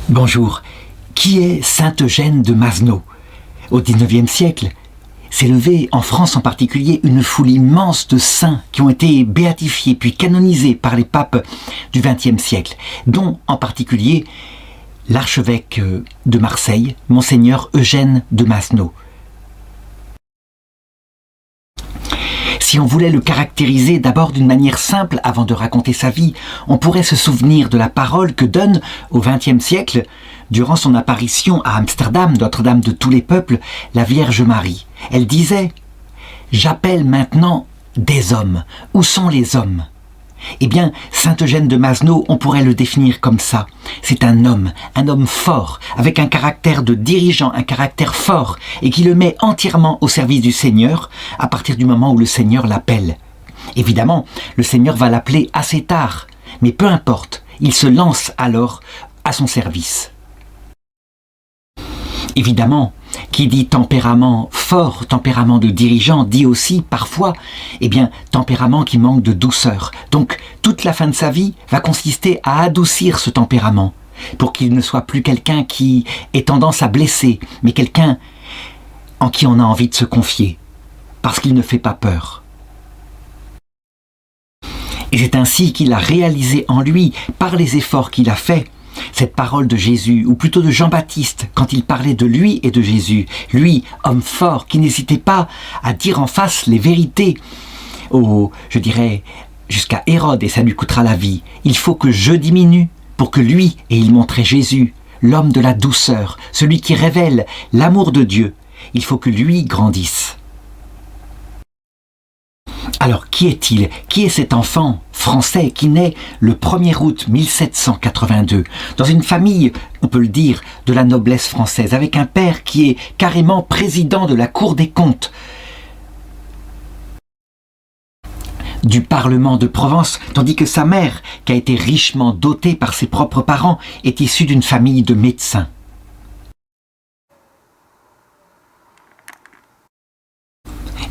Bonjour. Qui est Sainte Eugène de Masneau? Au XIXe siècle, s'est levée, en France en particulier, une foule immense de saints qui ont été béatifiés puis canonisés par les papes du XXe siècle, dont en particulier l'archevêque de Marseille, Monseigneur Eugène de Masneau. Si on voulait le caractériser d'abord d'une manière simple avant de raconter sa vie, on pourrait se souvenir de la parole que donne au XXe siècle, durant son apparition à Amsterdam, Notre-Dame de tous les peuples, la Vierge Marie. Elle disait « J'appelle maintenant des hommes. Où sont les hommes ?» Eh bien, Saint Eugène de Masneau, on pourrait le définir comme ça. C'est un homme fort, avec un caractère de dirigeant, un caractère fort, et qui le met entièrement au service du Seigneur à partir du moment où le Seigneur l'appelle. Évidemment, le Seigneur va l'appeler assez tard, mais peu importe, il se lance alors à son service. Évidemment, qui dit tempérament fort, tempérament de dirigeant, dit aussi parfois, tempérament qui manque de douceur. Donc, toute la fin de sa vie va consister à adoucir ce tempérament, pour qu'il ne soit plus quelqu'un qui ait tendance à blesser, mais quelqu'un en qui on a envie de se confier, parce qu'il ne fait pas peur. Et c'est ainsi qu'il a réalisé en lui, par les efforts qu'il a faits, cette parole de Jésus, ou plutôt de Jean-Baptiste, quand il parlait de lui et de Jésus. Lui, homme fort, qui n'hésitait pas à dire en face les vérités, jusqu'à Hérode, et ça lui coûtera la vie. Il faut que je diminue pour que lui, et il montrait Jésus, l'homme de la douceur, celui qui révèle l'amour de Dieu, il faut que lui grandisse. Alors, qui est-il? Qui est cet enfant français qui naît le 1er août 1782 dans une famille, on peut le dire, de la noblesse française, avec un père qui est carrément président de la Cour des comptes du Parlement de Provence, tandis que sa mère, qui a été richement dotée par ses propres parents, est issue d'une famille de médecins.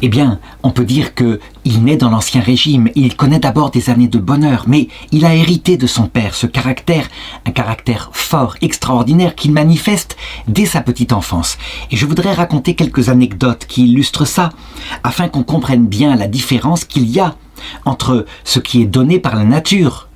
Eh bien, on peut dire qu'il naît dans l'Ancien Régime, il connaît d'abord des années de bonheur, mais il a hérité de son père ce caractère, un caractère fort, extraordinaire, qu'il manifeste dès sa petite enfance. Et je voudrais raconter quelques anecdotes qui illustrent ça, afin qu'on comprenne bien la différence qu'il y a entre ce qui est donné par la nature,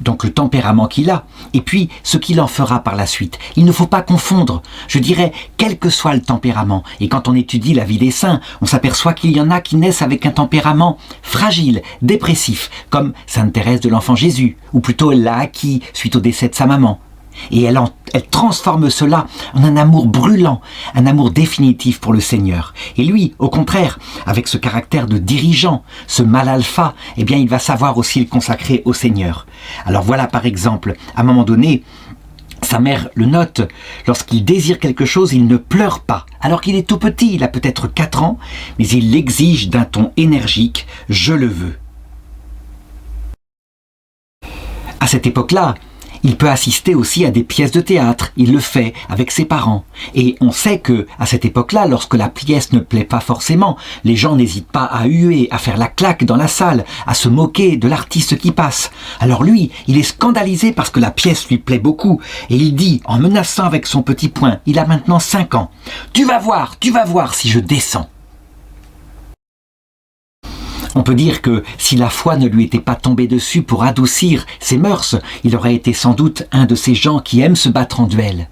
donc le tempérament qu'il a, et puis ce qu'il en fera par la suite. Il ne faut pas confondre, je dirais, quel que soit le tempérament. Et quand on étudie la vie des saints, on s'aperçoit qu'il y en a qui naissent avec un tempérament fragile, dépressif, comme Sainte Thérèse de l'Enfant Jésus, ou plutôt elle l'a acquis suite au décès de sa maman. Et elle transforme cela en un amour brûlant, un amour définitif pour le Seigneur. Et lui, au contraire, avec ce caractère de dirigeant, ce mal alpha, il va savoir aussi le consacrer au Seigneur. Alors voilà par exemple, à un moment donné, sa mère le note, lorsqu'il désire quelque chose, il ne pleure pas. Alors qu'il est tout petit, il a peut-être 4 ans, mais il l'exige d'un ton énergique, « je le veux ». À cette époque-là, il peut assister aussi à des pièces de théâtre, il le fait avec ses parents. Et on sait que à cette époque-là, lorsque la pièce ne plaît pas forcément, les gens n'hésitent pas à huer, à faire la claque dans la salle, à se moquer de l'artiste qui passe. Alors lui, il est scandalisé parce que la pièce lui plaît beaucoup. Et il dit, en menaçant avec son petit poing, il a maintenant 5 ans, « Tu vas voir si je descends !» On peut dire que si la foi ne lui était pas tombée dessus pour adoucir ses mœurs, il aurait été sans doute un de ces gens qui aiment se battre en duel.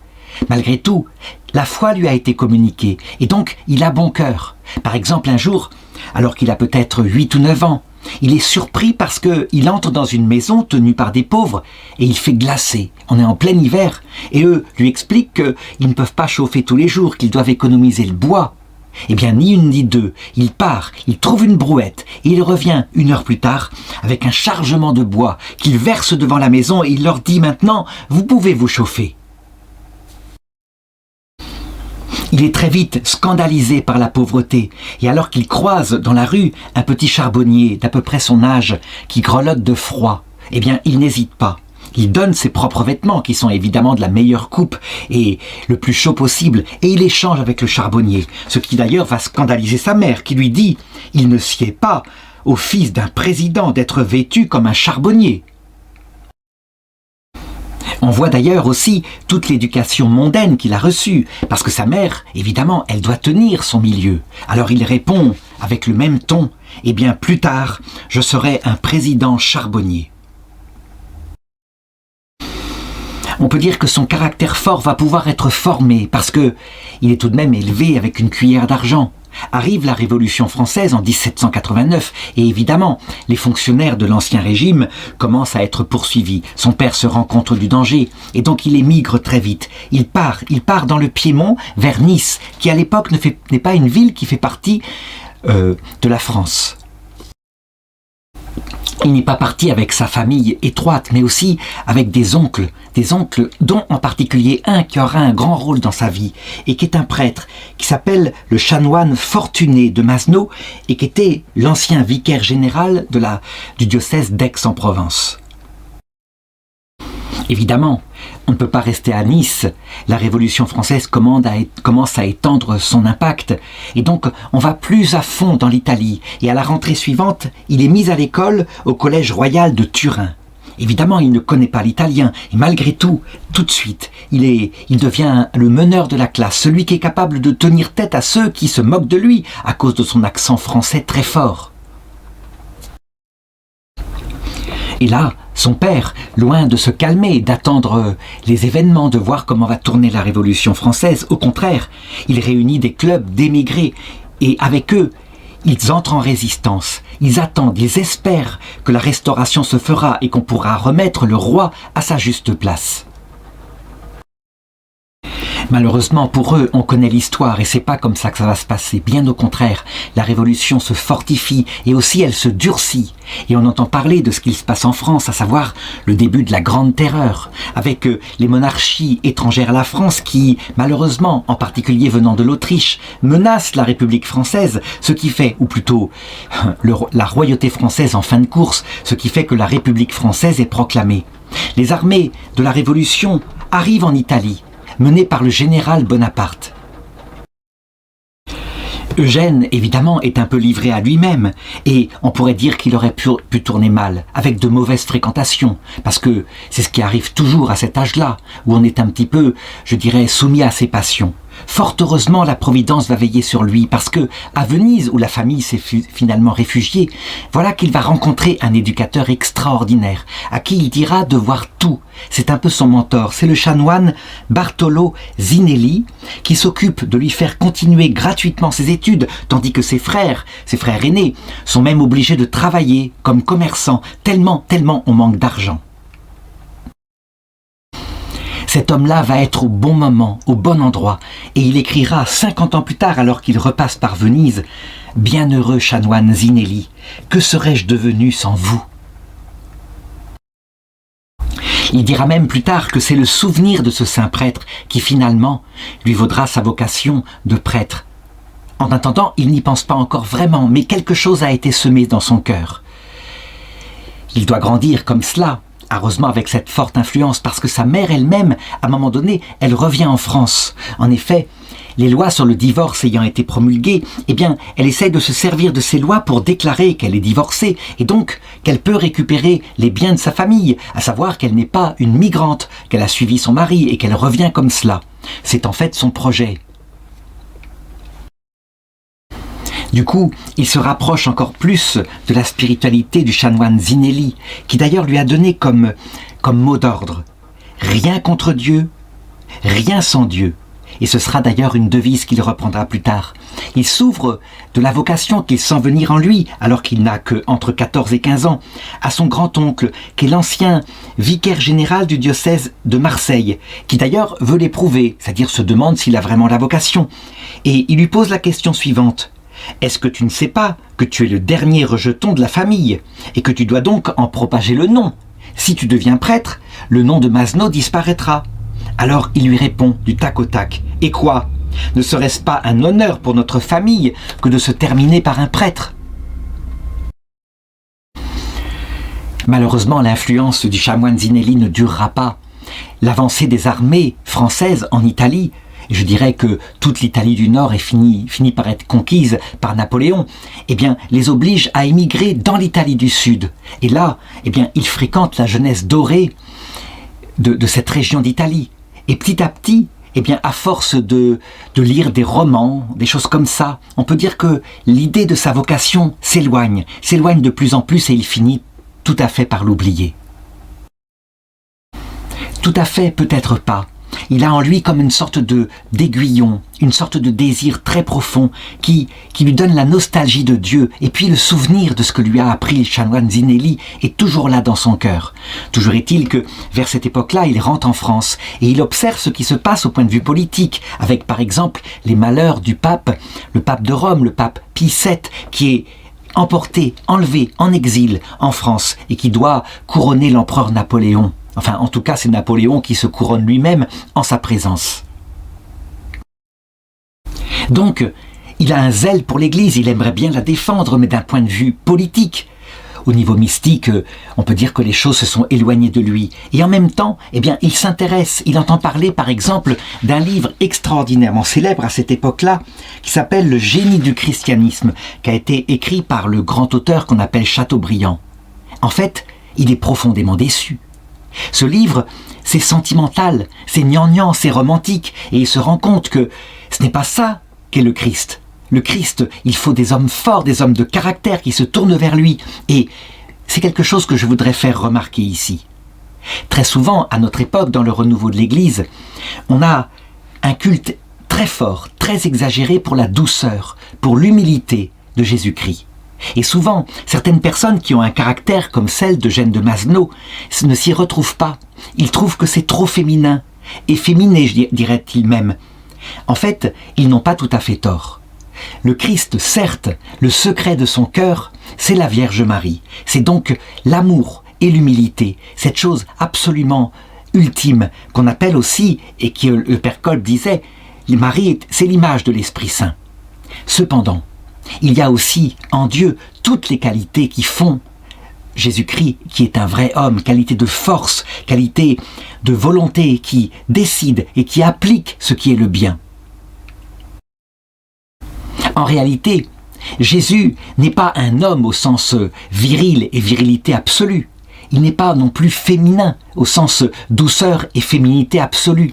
Malgré tout, la foi lui a été communiquée et donc il a bon cœur. Par exemple, un jour, alors qu'il a peut-être 8 ou 9 ans, il est surpris parce qu'il entre dans une maison tenue par des pauvres et il fait glacer. On est en plein hiver et eux lui expliquent qu'ils ne peuvent pas chauffer tous les jours, qu'ils doivent économiser le bois. Eh bien, ni une ni deux, il part, il trouve une brouette et il revient 1 heure plus tard avec un chargement de bois qu'il verse devant la maison et il leur dit maintenant « Vous pouvez vous chauffer ». Il est très vite scandalisé par la pauvreté et alors qu'il croise dans la rue un petit charbonnier d'à peu près son âge qui grelotte de froid, il n'hésite pas. Il donne ses propres vêtements qui sont évidemment de la meilleure coupe et le plus chaud possible et il échange avec le charbonnier, ce qui d'ailleurs va scandaliser sa mère qui lui dit « Il ne sied pas au fils d'un président d'être vêtu comme un charbonnier ». On voit d'ailleurs aussi toute l'éducation mondaine qu'il a reçue, parce que sa mère, évidemment, elle doit tenir son milieu. Alors il répond avec le même ton, « Eh bien, plus tard, je serai un président charbonnier. » On peut dire que son caractère fort va pouvoir être formé, parce que il est tout de même élevé avec une cuillère d'argent. Arrive la Révolution française en 1789 et évidemment, les fonctionnaires de l'Ancien Régime commencent à être poursuivis. Son père se rend compte du danger et donc il émigre très vite. Il part dans le Piémont vers Nice, qui à l'époque n'est pas une ville qui fait partie de la France. Il n'est pas parti avec sa famille étroite, mais aussi avec des oncles dont en particulier un qui aura un grand rôle dans sa vie, et qui est un prêtre, qui s'appelle le chanoine Fortuné de Masneau, et qui était l'ancien vicaire général du diocèse d'Aix-en-Provence. Évidemment, on ne peut pas rester à Nice. La Révolution française commence à étendre son impact. Et donc, on va plus à fond dans l'Italie. Et à la rentrée suivante, il est mis à l'école au Collège royal de Turin. Évidemment, il ne connaît pas l'italien. Et malgré tout de suite, il devient le meneur de la classe, celui qui est capable de tenir tête à ceux qui se moquent de lui à cause de son accent français très fort. Et là, son père, loin de se calmer, d'attendre les événements, de voir comment va tourner la Révolution française, au contraire, il réunit des clubs d'émigrés et avec eux, ils entrent en résistance. Ils attendent, ils espèrent que la restauration se fera et qu'on pourra remettre le roi à sa juste place. Malheureusement pour eux, on connaît l'histoire et c'est pas comme ça que ça va se passer. Bien au contraire, la Révolution se fortifie et aussi elle se durcit. Et on entend parler de ce qu'il se passe en France, à savoir le début de la Grande Terreur, avec les monarchies étrangères à la France qui, malheureusement, en particulier venant de l'Autriche, menacent la République française, ce qui fait, ou plutôt la royauté française en fin de course, ce qui fait que la République française est proclamée. Les armées de la Révolution arrivent en Italie, mené par le général Bonaparte. Eugène, évidemment, est un peu livré à lui-même, et on pourrait dire qu'il aurait pu tourner mal, avec de mauvaises fréquentations, parce que c'est ce qui arrive toujours à cet âge-là, où on est un petit peu, je dirais, soumis à ses passions. Fort heureusement, la Providence va veiller sur lui, parce que, à Venise, où la famille s'est finalement réfugiée, voilà qu'il va rencontrer un éducateur extraordinaire, à qui il dira de voir tout. C'est un peu son mentor, c'est le chanoine Bartolo Zinelli, qui s'occupe de lui faire continuer gratuitement ses études, tandis que ses frères aînés, sont même obligés de travailler comme commerçants, tellement on manque d'argent. Cet homme-là va être au bon moment, au bon endroit, et il écrira 50 ans plus tard, alors qu'il repasse par Venise, « Bienheureux chanoine Zinelli, que serais-je devenu sans vous ?» Il dira même plus tard que c'est le souvenir de ce saint prêtre qui finalement lui vaudra sa vocation de prêtre. En attendant, il n'y pense pas encore vraiment, mais quelque chose a été semé dans son cœur. Il doit grandir comme cela, heureusement avec cette forte influence, parce que sa mère elle-même, à un moment donné, elle revient en France. En effet, les lois sur le divorce ayant été promulguées, eh bien, elle essaye de se servir de ces lois pour déclarer qu'elle est divorcée et donc qu'elle peut récupérer les biens de sa famille, à savoir qu'elle n'est pas une migrante, qu'elle a suivi son mari et qu'elle revient comme cela. C'est en fait son projet. Du coup, il se rapproche encore plus de la spiritualité du chanoine Zinelli, qui d'ailleurs lui a donné comme mot d'ordre « Rien contre Dieu, rien sans Dieu ». Et ce sera d'ailleurs une devise qu'il reprendra plus tard. Il s'ouvre de la vocation qu'il sent venir en lui, alors qu'il n'a que entre 14 et 15 ans, à son grand-oncle, qui est l'ancien vicaire général du diocèse de Marseille, qui d'ailleurs veut l'éprouver, c'est-à-dire se demande s'il a vraiment la vocation. Et il lui pose la question suivante. Est-ce que tu ne sais pas que tu es le dernier rejeton de la famille et que tu dois donc en propager le nom? Si tu deviens prêtre, le nom de Masneau disparaîtra. Alors il lui répond du tac au tac. Et quoi? Ne serait-ce pas un honneur pour notre famille que de se terminer par un prêtre? Malheureusement, l'influence du chanoine Zinelli ne durera pas. L'avancée des armées françaises en Italie, je dirais que toute l'Italie du Nord est finie par être conquise par Napoléon, eh bien, les oblige à émigrer dans l'Italie du Sud. Et là, eh bien, ils fréquentent la jeunesse dorée de cette région d'Italie. Et petit à petit, eh bien, à force de lire des romans, des choses comme ça, on peut dire que l'idée de sa vocation s'éloigne de plus en plus et il finit tout à fait par l'oublier. Tout à fait, peut-être pas. Il a en lui comme une sorte d'aiguillon, une sorte de désir très profond qui lui donne la nostalgie de Dieu et puis le souvenir de ce que lui a appris le chanoine Zinelli est toujours là dans son cœur. Toujours est-il que vers cette époque-là, il rentre en France et il observe ce qui se passe au point de vue politique avec par exemple les malheurs du pape, le pape de Rome, le pape Pie VII qui est emporté, enlevé en exil en France et qui doit couronner l'empereur Napoléon. Enfin, en tout cas, c'est Napoléon qui se couronne lui-même en sa présence. Donc, il a un zèle pour l'Église, il aimerait bien la défendre, mais d'un point de vue politique. Au niveau mystique, on peut dire que les choses se sont éloignées de lui. Et en même temps, eh bien, il s'intéresse, il entend parler, par exemple, d'un livre extraordinairement célèbre à cette époque-là, qui s'appelle « Le génie du christianisme », qui a été écrit par le grand auteur qu'on appelle Chateaubriand. En fait, il est profondément déçu. Ce livre, c'est sentimental, c'est gnangnan, c'est romantique, et il se rend compte que ce n'est pas ça qu'est le Christ. Le Christ, il faut des hommes forts, des hommes de caractère qui se tournent vers lui, et c'est quelque chose que je voudrais faire remarquer ici. Très souvent, à notre époque, dans le renouveau de l'Église, on a un culte très fort, très exagéré pour la douceur, pour l'humilité de Jésus-Christ. Et souvent, certaines personnes qui ont un caractère comme celle de Jeanne de Masno ne s'y retrouvent pas. Ils trouvent que c'est trop féminin, efféminé, dirait-il même. En fait, ils n'ont pas tout à fait tort. Le Christ, certes, le secret de son cœur, c'est la Vierge Marie. C'est donc l'amour et l'humilité, cette chose absolument ultime qu'on appelle aussi, et que le Père Kolb disait, Marie, c'est l'image de l'Esprit Saint. Cependant, il y a aussi en Dieu toutes les qualités qui font Jésus-Christ, qui est un vrai homme, qualité de force, qualité de volonté, qui décide et qui applique ce qui est le bien. En réalité, Jésus n'est pas un homme au sens viril et virilité absolue. Il n'est pas non plus féminin au sens douceur et féminité absolue.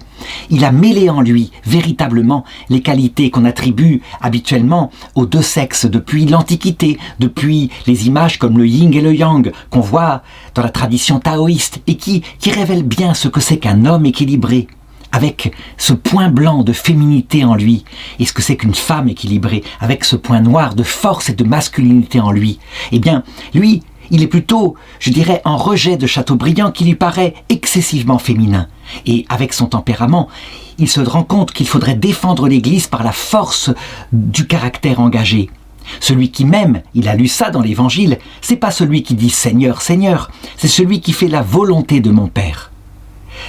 Il a mêlé en lui véritablement les qualités qu'on attribue habituellement aux deux sexes depuis l'Antiquité, depuis les images comme le yin et le yang qu'on voit dans la tradition taoïste et qui révèlent bien ce que c'est qu'un homme équilibré, avec ce point blanc de féminité en lui, et ce que c'est qu'une femme équilibrée, avec ce point noir de force et de masculinité en lui. Eh bien, lui, il est plutôt, je dirais, en rejet de Chateaubriand qui lui paraît excessivement féminin. Et avec son tempérament, il se rend compte qu'il faudrait défendre l'Église par la force du caractère engagé. Celui qui m'aime, il a lu ça dans l'Évangile, c'est pas celui qui dit « Seigneur, Seigneur », c'est celui qui fait la volonté de mon Père.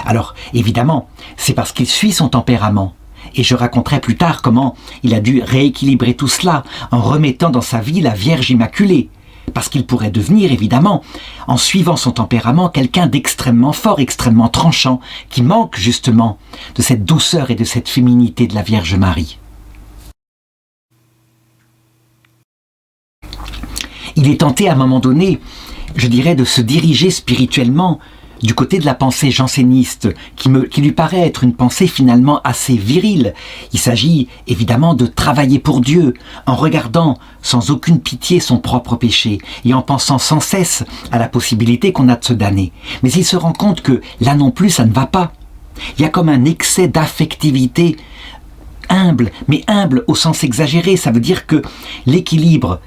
Alors, évidemment, c'est parce qu'il suit son tempérament. Et je raconterai plus tard comment il a dû rééquilibrer tout cela en remettant dans sa vie la Vierge Immaculée. Parce qu'il pourrait devenir, évidemment, en suivant son tempérament, quelqu'un d'extrêmement fort, extrêmement tranchant, qui manque justement de cette douceur et de cette féminité de la Vierge Marie. Il est tenté à un moment donné, je dirais, de se diriger spirituellement du côté de la pensée janséniste, qui lui paraît être une pensée finalement assez virile. Il s'agit évidemment de travailler pour Dieu, en regardant sans aucune pitié son propre péché, et en pensant sans cesse à la possibilité qu'on a de se damner. Mais il se rend compte que là non plus ça ne va pas. Il y a comme un excès d'affectivité humble, mais humble au sens exagéré, ça veut dire que l'équilibre,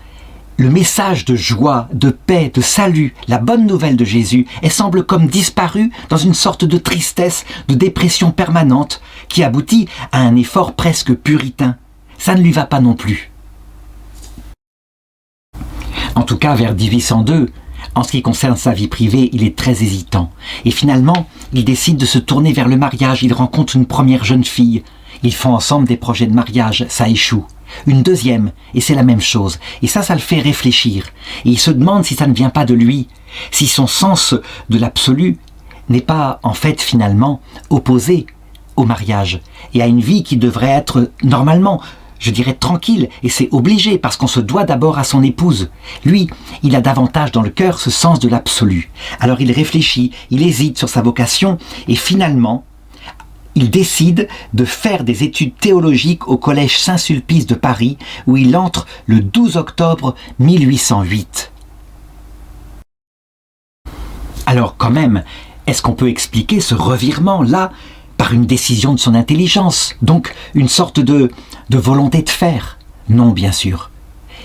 le message de joie, de paix, de salut, la bonne nouvelle de Jésus, elle semble comme disparue dans une sorte de tristesse, de dépression permanente qui aboutit à un effort presque puritain. Ça ne lui va pas non plus. En tout cas, vers 1802, en ce qui concerne sa vie privée, il est très hésitant. Et finalement, il décide de se tourner vers le mariage. Il rencontre une première jeune fille. Ils font ensemble des projets de mariage, ça échoue. Une deuxième, et c'est la même chose. Et ça le fait réfléchir. Et il se demande si ça ne vient pas de lui, si son sens de l'absolu n'est pas, en fait, finalement, opposé au mariage, et à une vie qui devrait être, normalement, je dirais, tranquille, et c'est obligé, parce qu'on se doit d'abord à son épouse. Lui, il a davantage dans le cœur ce sens de l'absolu. Alors il réfléchit, il hésite sur sa vocation, et finalement, il décide de faire des études théologiques au Collège Saint-Sulpice de Paris, où il entre le 12 octobre 1808. Alors quand même, est-ce qu'on peut expliquer ce revirement-là par une décision de son intelligence, donc une sorte de volonté de faire? Non, bien sûr.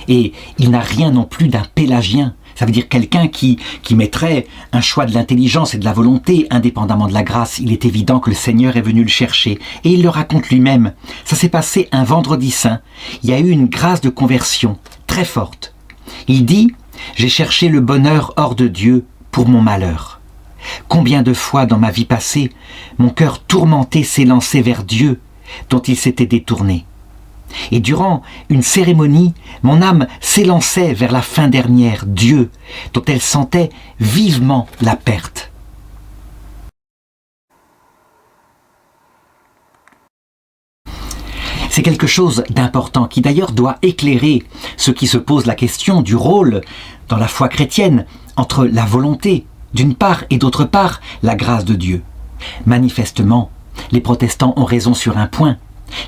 Et il n'a rien non plus d'un pélagien. Ça veut dire quelqu'un qui mettrait un choix de l'intelligence et de la volonté indépendamment de la grâce. Il est évident que le Seigneur est venu le chercher. Et il le raconte lui-même. Ça s'est passé un vendredi saint. Il y a eu une grâce de conversion très forte. Il dit « J'ai cherché le bonheur hors de Dieu pour mon malheur. Combien de fois dans ma vie passée, mon cœur tourmenté s'est lancé vers Dieu, dont il s'était détourné. Et durant une cérémonie, mon âme s'élançait vers la fin dernière, Dieu, dont elle sentait vivement la perte. » C'est quelque chose d'important qui d'ailleurs doit éclairer ceux qui se posent la question du rôle dans la foi chrétienne entre la volonté d'une part et d'autre part la grâce de Dieu. Manifestement, les protestants ont raison sur un point.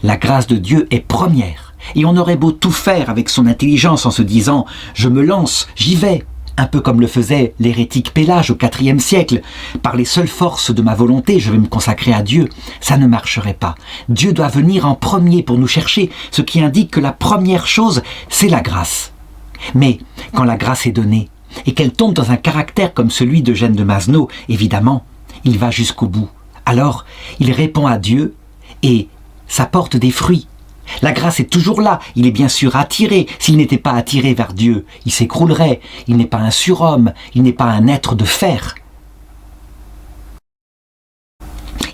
La grâce de Dieu est première. Et on aurait beau tout faire avec son intelligence en se disant « je me lance, j'y vais », un peu comme le faisait l'hérétique Pélage au IVe siècle. Par les seules forces de ma volonté, je vais me consacrer à Dieu. Ça ne marcherait pas. Dieu doit venir en premier pour nous chercher, ce qui indique que la première chose, c'est la grâce. Mais quand la grâce est donnée, et qu'elle tombe dans un caractère comme celui d'Eugène de Mazenod, évidemment, il va jusqu'au bout. Alors, il répond à Dieu et ça porte des fruits. La grâce est toujours là, il est bien sûr attiré. S'il n'était pas attiré vers Dieu, il s'écroulerait. Il n'est pas un surhomme, il n'est pas un être de fer.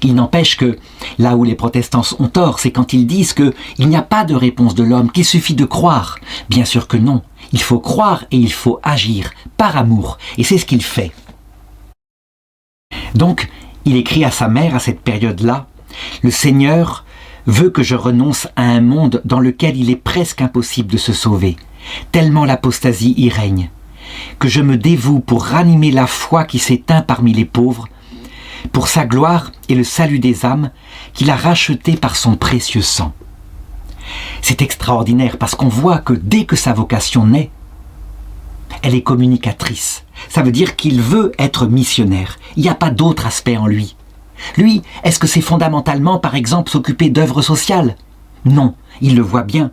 Il n'empêche que, là où les protestants ont tort, c'est quand ils disent qu'il n'y a pas de réponse de l'homme, qu'il suffit de croire. Bien sûr que non. Il faut croire et il faut agir, par amour. Et c'est ce qu'il fait. Donc, il écrit à sa mère à cette période-là, « Le Seigneur veut que je renonce à un monde dans lequel il est presque impossible de se sauver, tellement l'apostasie y règne, que je me dévoue pour ranimer la foi qui s'éteint parmi les pauvres, pour sa gloire et le salut des âmes qu'il a rachetées par son précieux sang. » C'est extraordinaire parce qu'on voit que dès que sa vocation naît, elle est communicatrice. Ça veut dire qu'il veut être missionnaire. Il n'y a pas d'autre aspect en lui. Lui, est-ce que c'est fondamentalement, par exemple, s'occuper d'œuvres sociales? Non, il le voit bien.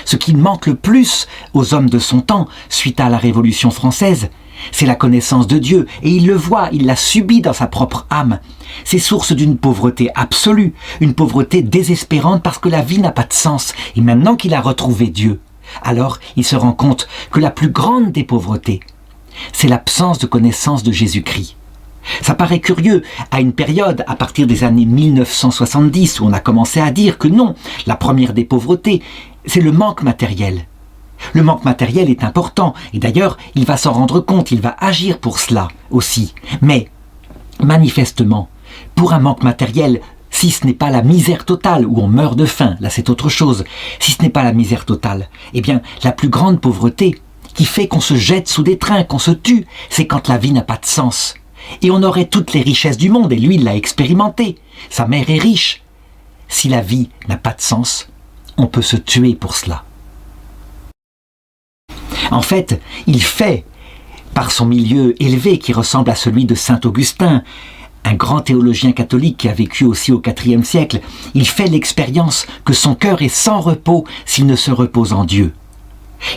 Ce qui manque le plus aux hommes de son temps, suite à la Révolution française, c'est la connaissance de Dieu, et il le voit, il l'a subi dans sa propre âme. C'est source d'une pauvreté absolue, une pauvreté désespérante parce que la vie n'a pas de sens, et maintenant qu'il a retrouvé Dieu, alors il se rend compte que la plus grande des pauvretés, c'est l'absence de connaissance de Jésus-Christ. Ça paraît curieux à une période, à partir des années 1970, où on a commencé à dire que non, la première des pauvretés, c'est le manque matériel. Le manque matériel est important, et d'ailleurs, il va s'en rendre compte, il va agir pour cela aussi. Mais, manifestement, pour un manque matériel, si ce n'est pas la misère totale, où on meurt de faim, là c'est autre chose, si ce n'est pas la misère totale, eh bien, la plus grande pauvreté, qui fait qu'on se jette sous des trains, qu'on se tue, c'est quand la vie n'a pas de sens. Et on aurait toutes les richesses du monde, et lui, il l'a expérimenté. Sa mère est riche. Si la vie n'a pas de sens, on peut se tuer pour cela. En fait, il fait, par son milieu élevé qui ressemble à celui de saint Augustin, un grand théologien catholique qui a vécu aussi au IVe siècle, il fait l'expérience que son cœur est sans repos s'il ne se repose en Dieu.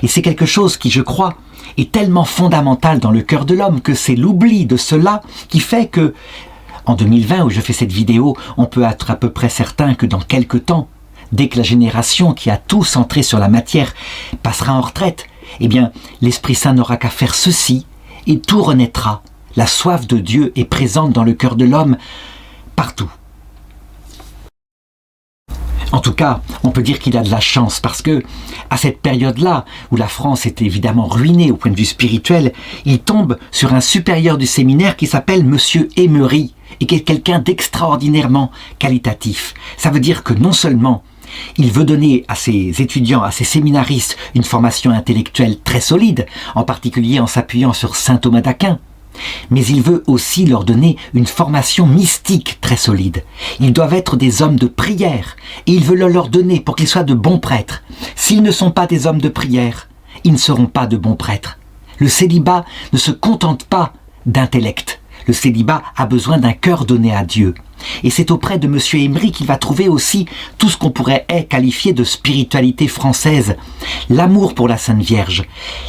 Et c'est quelque chose qui, je crois, est tellement fondamental dans le cœur de l'homme que c'est l'oubli de cela qui fait que, en 2020 où je fais cette vidéo, on peut être à peu près certain que dans quelque temps, dès que la génération qui a tout centré sur la matière passera en retraite, eh bien, l'Esprit Saint n'aura qu'à faire ceci et tout renaîtra. La soif de Dieu est présente dans le cœur de l'homme partout. En tout cas, on peut dire qu'il a de la chance parce que, à cette période-là, où la France était évidemment ruinée au point de vue spirituel, il tombe sur un supérieur du séminaire qui s'appelle Monsieur Emery et qui est quelqu'un d'extraordinairement qualitatif. Ça veut dire que non seulement Il veut donner à ses étudiants, à ses séminaristes, une formation intellectuelle très solide, en particulier en s'appuyant sur saint Thomas d'Aquin. Mais il veut aussi leur donner une formation mystique très solide. Ils doivent être des hommes de prière, et il veut le leur donner pour qu'ils soient de bons prêtres. S'ils ne sont pas des hommes de prière, ils ne seront pas de bons prêtres. Le célibat ne se contente pas d'intellect. Le célibat a besoin d'un cœur donné à Dieu. Et c'est auprès de M. Emery qu'il va trouver aussi tout ce qu'on pourrait qualifier de spiritualité française. L'amour pour la Sainte Vierge,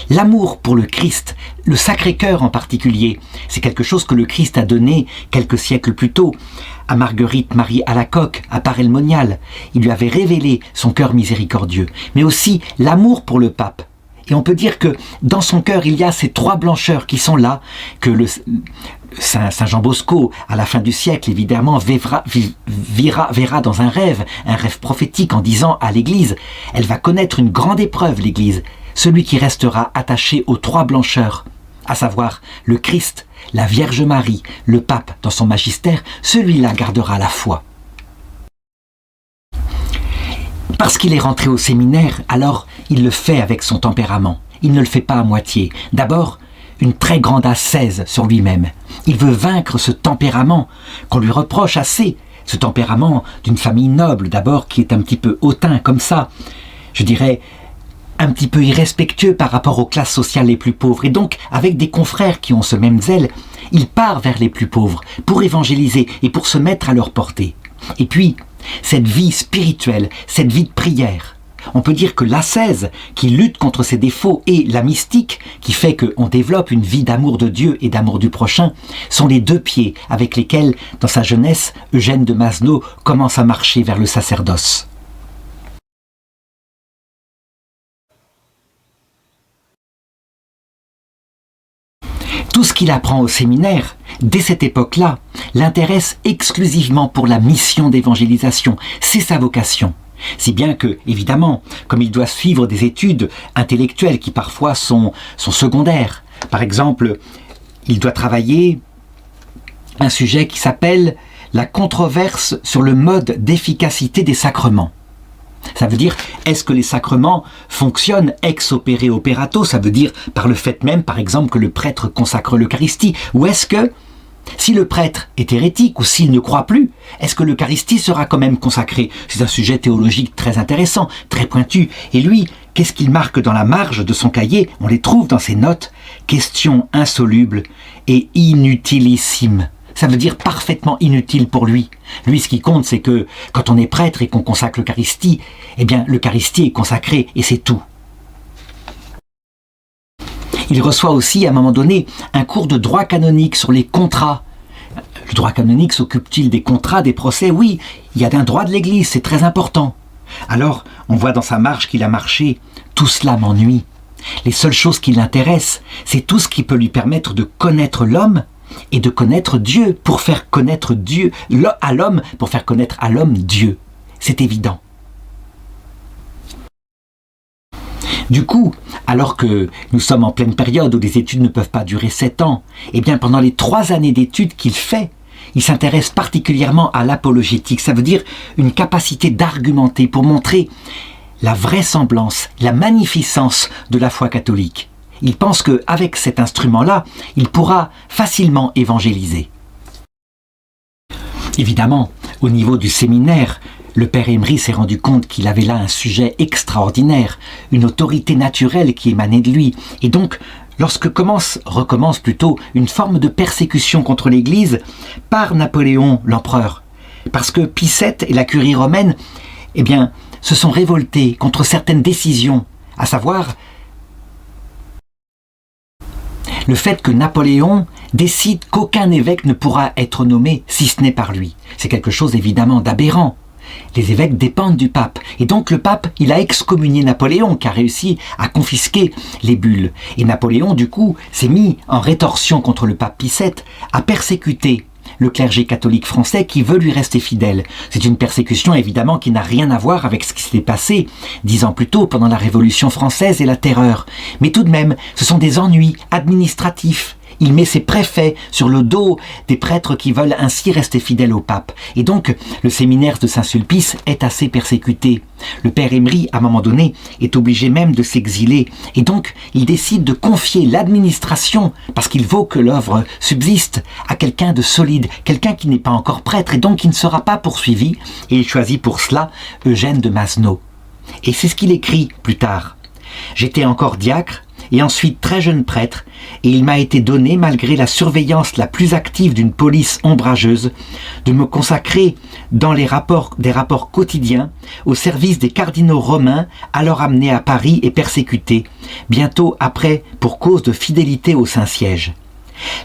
l'amour pour le Christ, le Sacré-Cœur en particulier. C'est quelque chose que le Christ a donné quelques siècles plus tôt à Marguerite Marie Alacoque, à Paray-le-Monial. Il lui avait révélé son cœur miséricordieux. Mais aussi l'amour pour le pape. Et on peut dire que dans son cœur, il y a ces trois blancheurs qui sont là, que le Saint Jean Bosco, à la fin du siècle, évidemment, verra dans un rêve prophétique en disant à l'Église, elle va connaître une grande épreuve, l'Église, celui qui restera attaché aux trois blancheurs, à savoir le Christ, la Vierge Marie, le pape dans son magistère, celui-là gardera la foi. Parce qu'il est rentré au séminaire, alors il le fait avec son tempérament. Il ne le fait pas à moitié. D'abord, une très grande ascèse sur lui-même. Il veut vaincre ce tempérament qu'on lui reproche assez. Ce tempérament d'une famille noble, d'abord, qui est un petit peu hautain comme ça. Je dirais un petit peu irrespectueux par rapport aux classes sociales les plus pauvres. Et donc, avec des confrères qui ont ce même zèle, il part vers les plus pauvres pour évangéliser et pour se mettre à leur portée. Et puis, cette vie spirituelle, cette vie de prière. On peut dire que l'ascèse qui lutte contre ses défauts et la mystique qui fait qu'on développe une vie d'amour de Dieu et d'amour du prochain sont les deux pieds avec lesquels, dans sa jeunesse, Eugène de Mazenod commence à marcher vers le sacerdoce. Tout ce qu'il apprend au séminaire, dès cette époque-là, l'intéresse exclusivement pour la mission d'évangélisation. C'est sa vocation. Si bien que, évidemment, comme il doit suivre des études intellectuelles qui parfois sont secondaires, par exemple, il doit travailler un sujet qui s'appelle la controverse sur le mode d'efficacité des sacrements. Ça veut dire, est-ce que les sacrements fonctionnent ex opere operato, ça veut dire par le fait même, par exemple, que le prêtre consacre l'Eucharistie, ou est-ce que, si le prêtre est hérétique ou s'il ne croit plus, est-ce que l'Eucharistie sera quand même consacrée? C'est un sujet théologique très intéressant, très pointu. Et lui, qu'est-ce qu'il marque dans la marge de son cahier? On les trouve dans ses notes. Questions insolubles et inutilissimes. Ça veut dire parfaitement inutile pour lui. Lui, ce qui compte, c'est que quand on est prêtre et qu'on consacre l'Eucharistie, eh bien, l'Eucharistie est consacrée et c'est tout. Il reçoit aussi, à un moment donné, un cours de droit canonique sur les contrats. Le droit canonique s'occupe-t-il des contrats, des procès? Oui, il y a un droit de l'Église, c'est très important. Alors, on voit dans sa marche qu'il a marché, tout cela m'ennuie. Les seules choses qui l'intéressent, c'est tout ce qui peut lui permettre de connaître l'homme et de connaître Dieu, pour faire connaître Dieu à l'homme, pour faire connaître à l'homme Dieu. C'est évident. Du coup, alors que nous sommes en pleine période où les études ne peuvent pas durer 7 ans, eh bien pendant les 3 années d'études qu'il fait, il s'intéresse particulièrement à l'apologétique. Ça veut dire une capacité d'argumenter pour montrer la vraisemblance, la magnificence de la foi catholique. Il pense qu'avec cet instrument-là, il pourra facilement évangéliser. Évidemment, au niveau du séminaire, le père Emery s'est rendu compte qu'il avait là un sujet extraordinaire, une autorité naturelle qui émanait de lui. Et donc, lorsque recommence plutôt une forme de persécution contre l'Église par Napoléon l'empereur, parce que Pie VII et la curie romaine, eh bien, se sont révoltés contre certaines décisions, à savoir le fait que Napoléon décide qu'aucun évêque ne pourra être nommé si ce n'est par lui. C'est quelque chose évidemment d'aberrant. Les évêques dépendent du pape. Et donc le pape, il a excommunié Napoléon, qui a réussi à confisquer les bulles. Et Napoléon, du coup, s'est mis en rétorsion contre le pape Pie VII, à persécuter le clergé catholique français qui veut lui rester fidèle. C'est une persécution évidemment qui n'a rien à voir avec ce qui s'était passé 10 ans plus tôt pendant la Révolution française et la Terreur. Mais tout de même, ce sont des ennuis administratifs Il met ses préfets sur le dos des prêtres qui veulent ainsi rester fidèles au pape. Et donc, le séminaire de Saint-Sulpice est assez persécuté. Le père Emery, à un moment donné, est obligé même de s'exiler. Et donc, il décide de confier l'administration, parce qu'il faut que l'œuvre subsiste, à quelqu'un de solide, quelqu'un qui n'est pas encore prêtre et donc qui ne sera pas poursuivi. Et il choisit pour cela Eugène de Mazenod. Et c'est ce qu'il écrit plus tard. « J'étais encore diacre, et ensuite très jeune prêtre, et il m'a été donné, malgré la surveillance la plus active d'une police ombrageuse, de me consacrer dans des rapports quotidiens au service des cardinaux romains, alors amenés à Paris et persécutés, bientôt après pour cause de fidélité au Saint-Siège.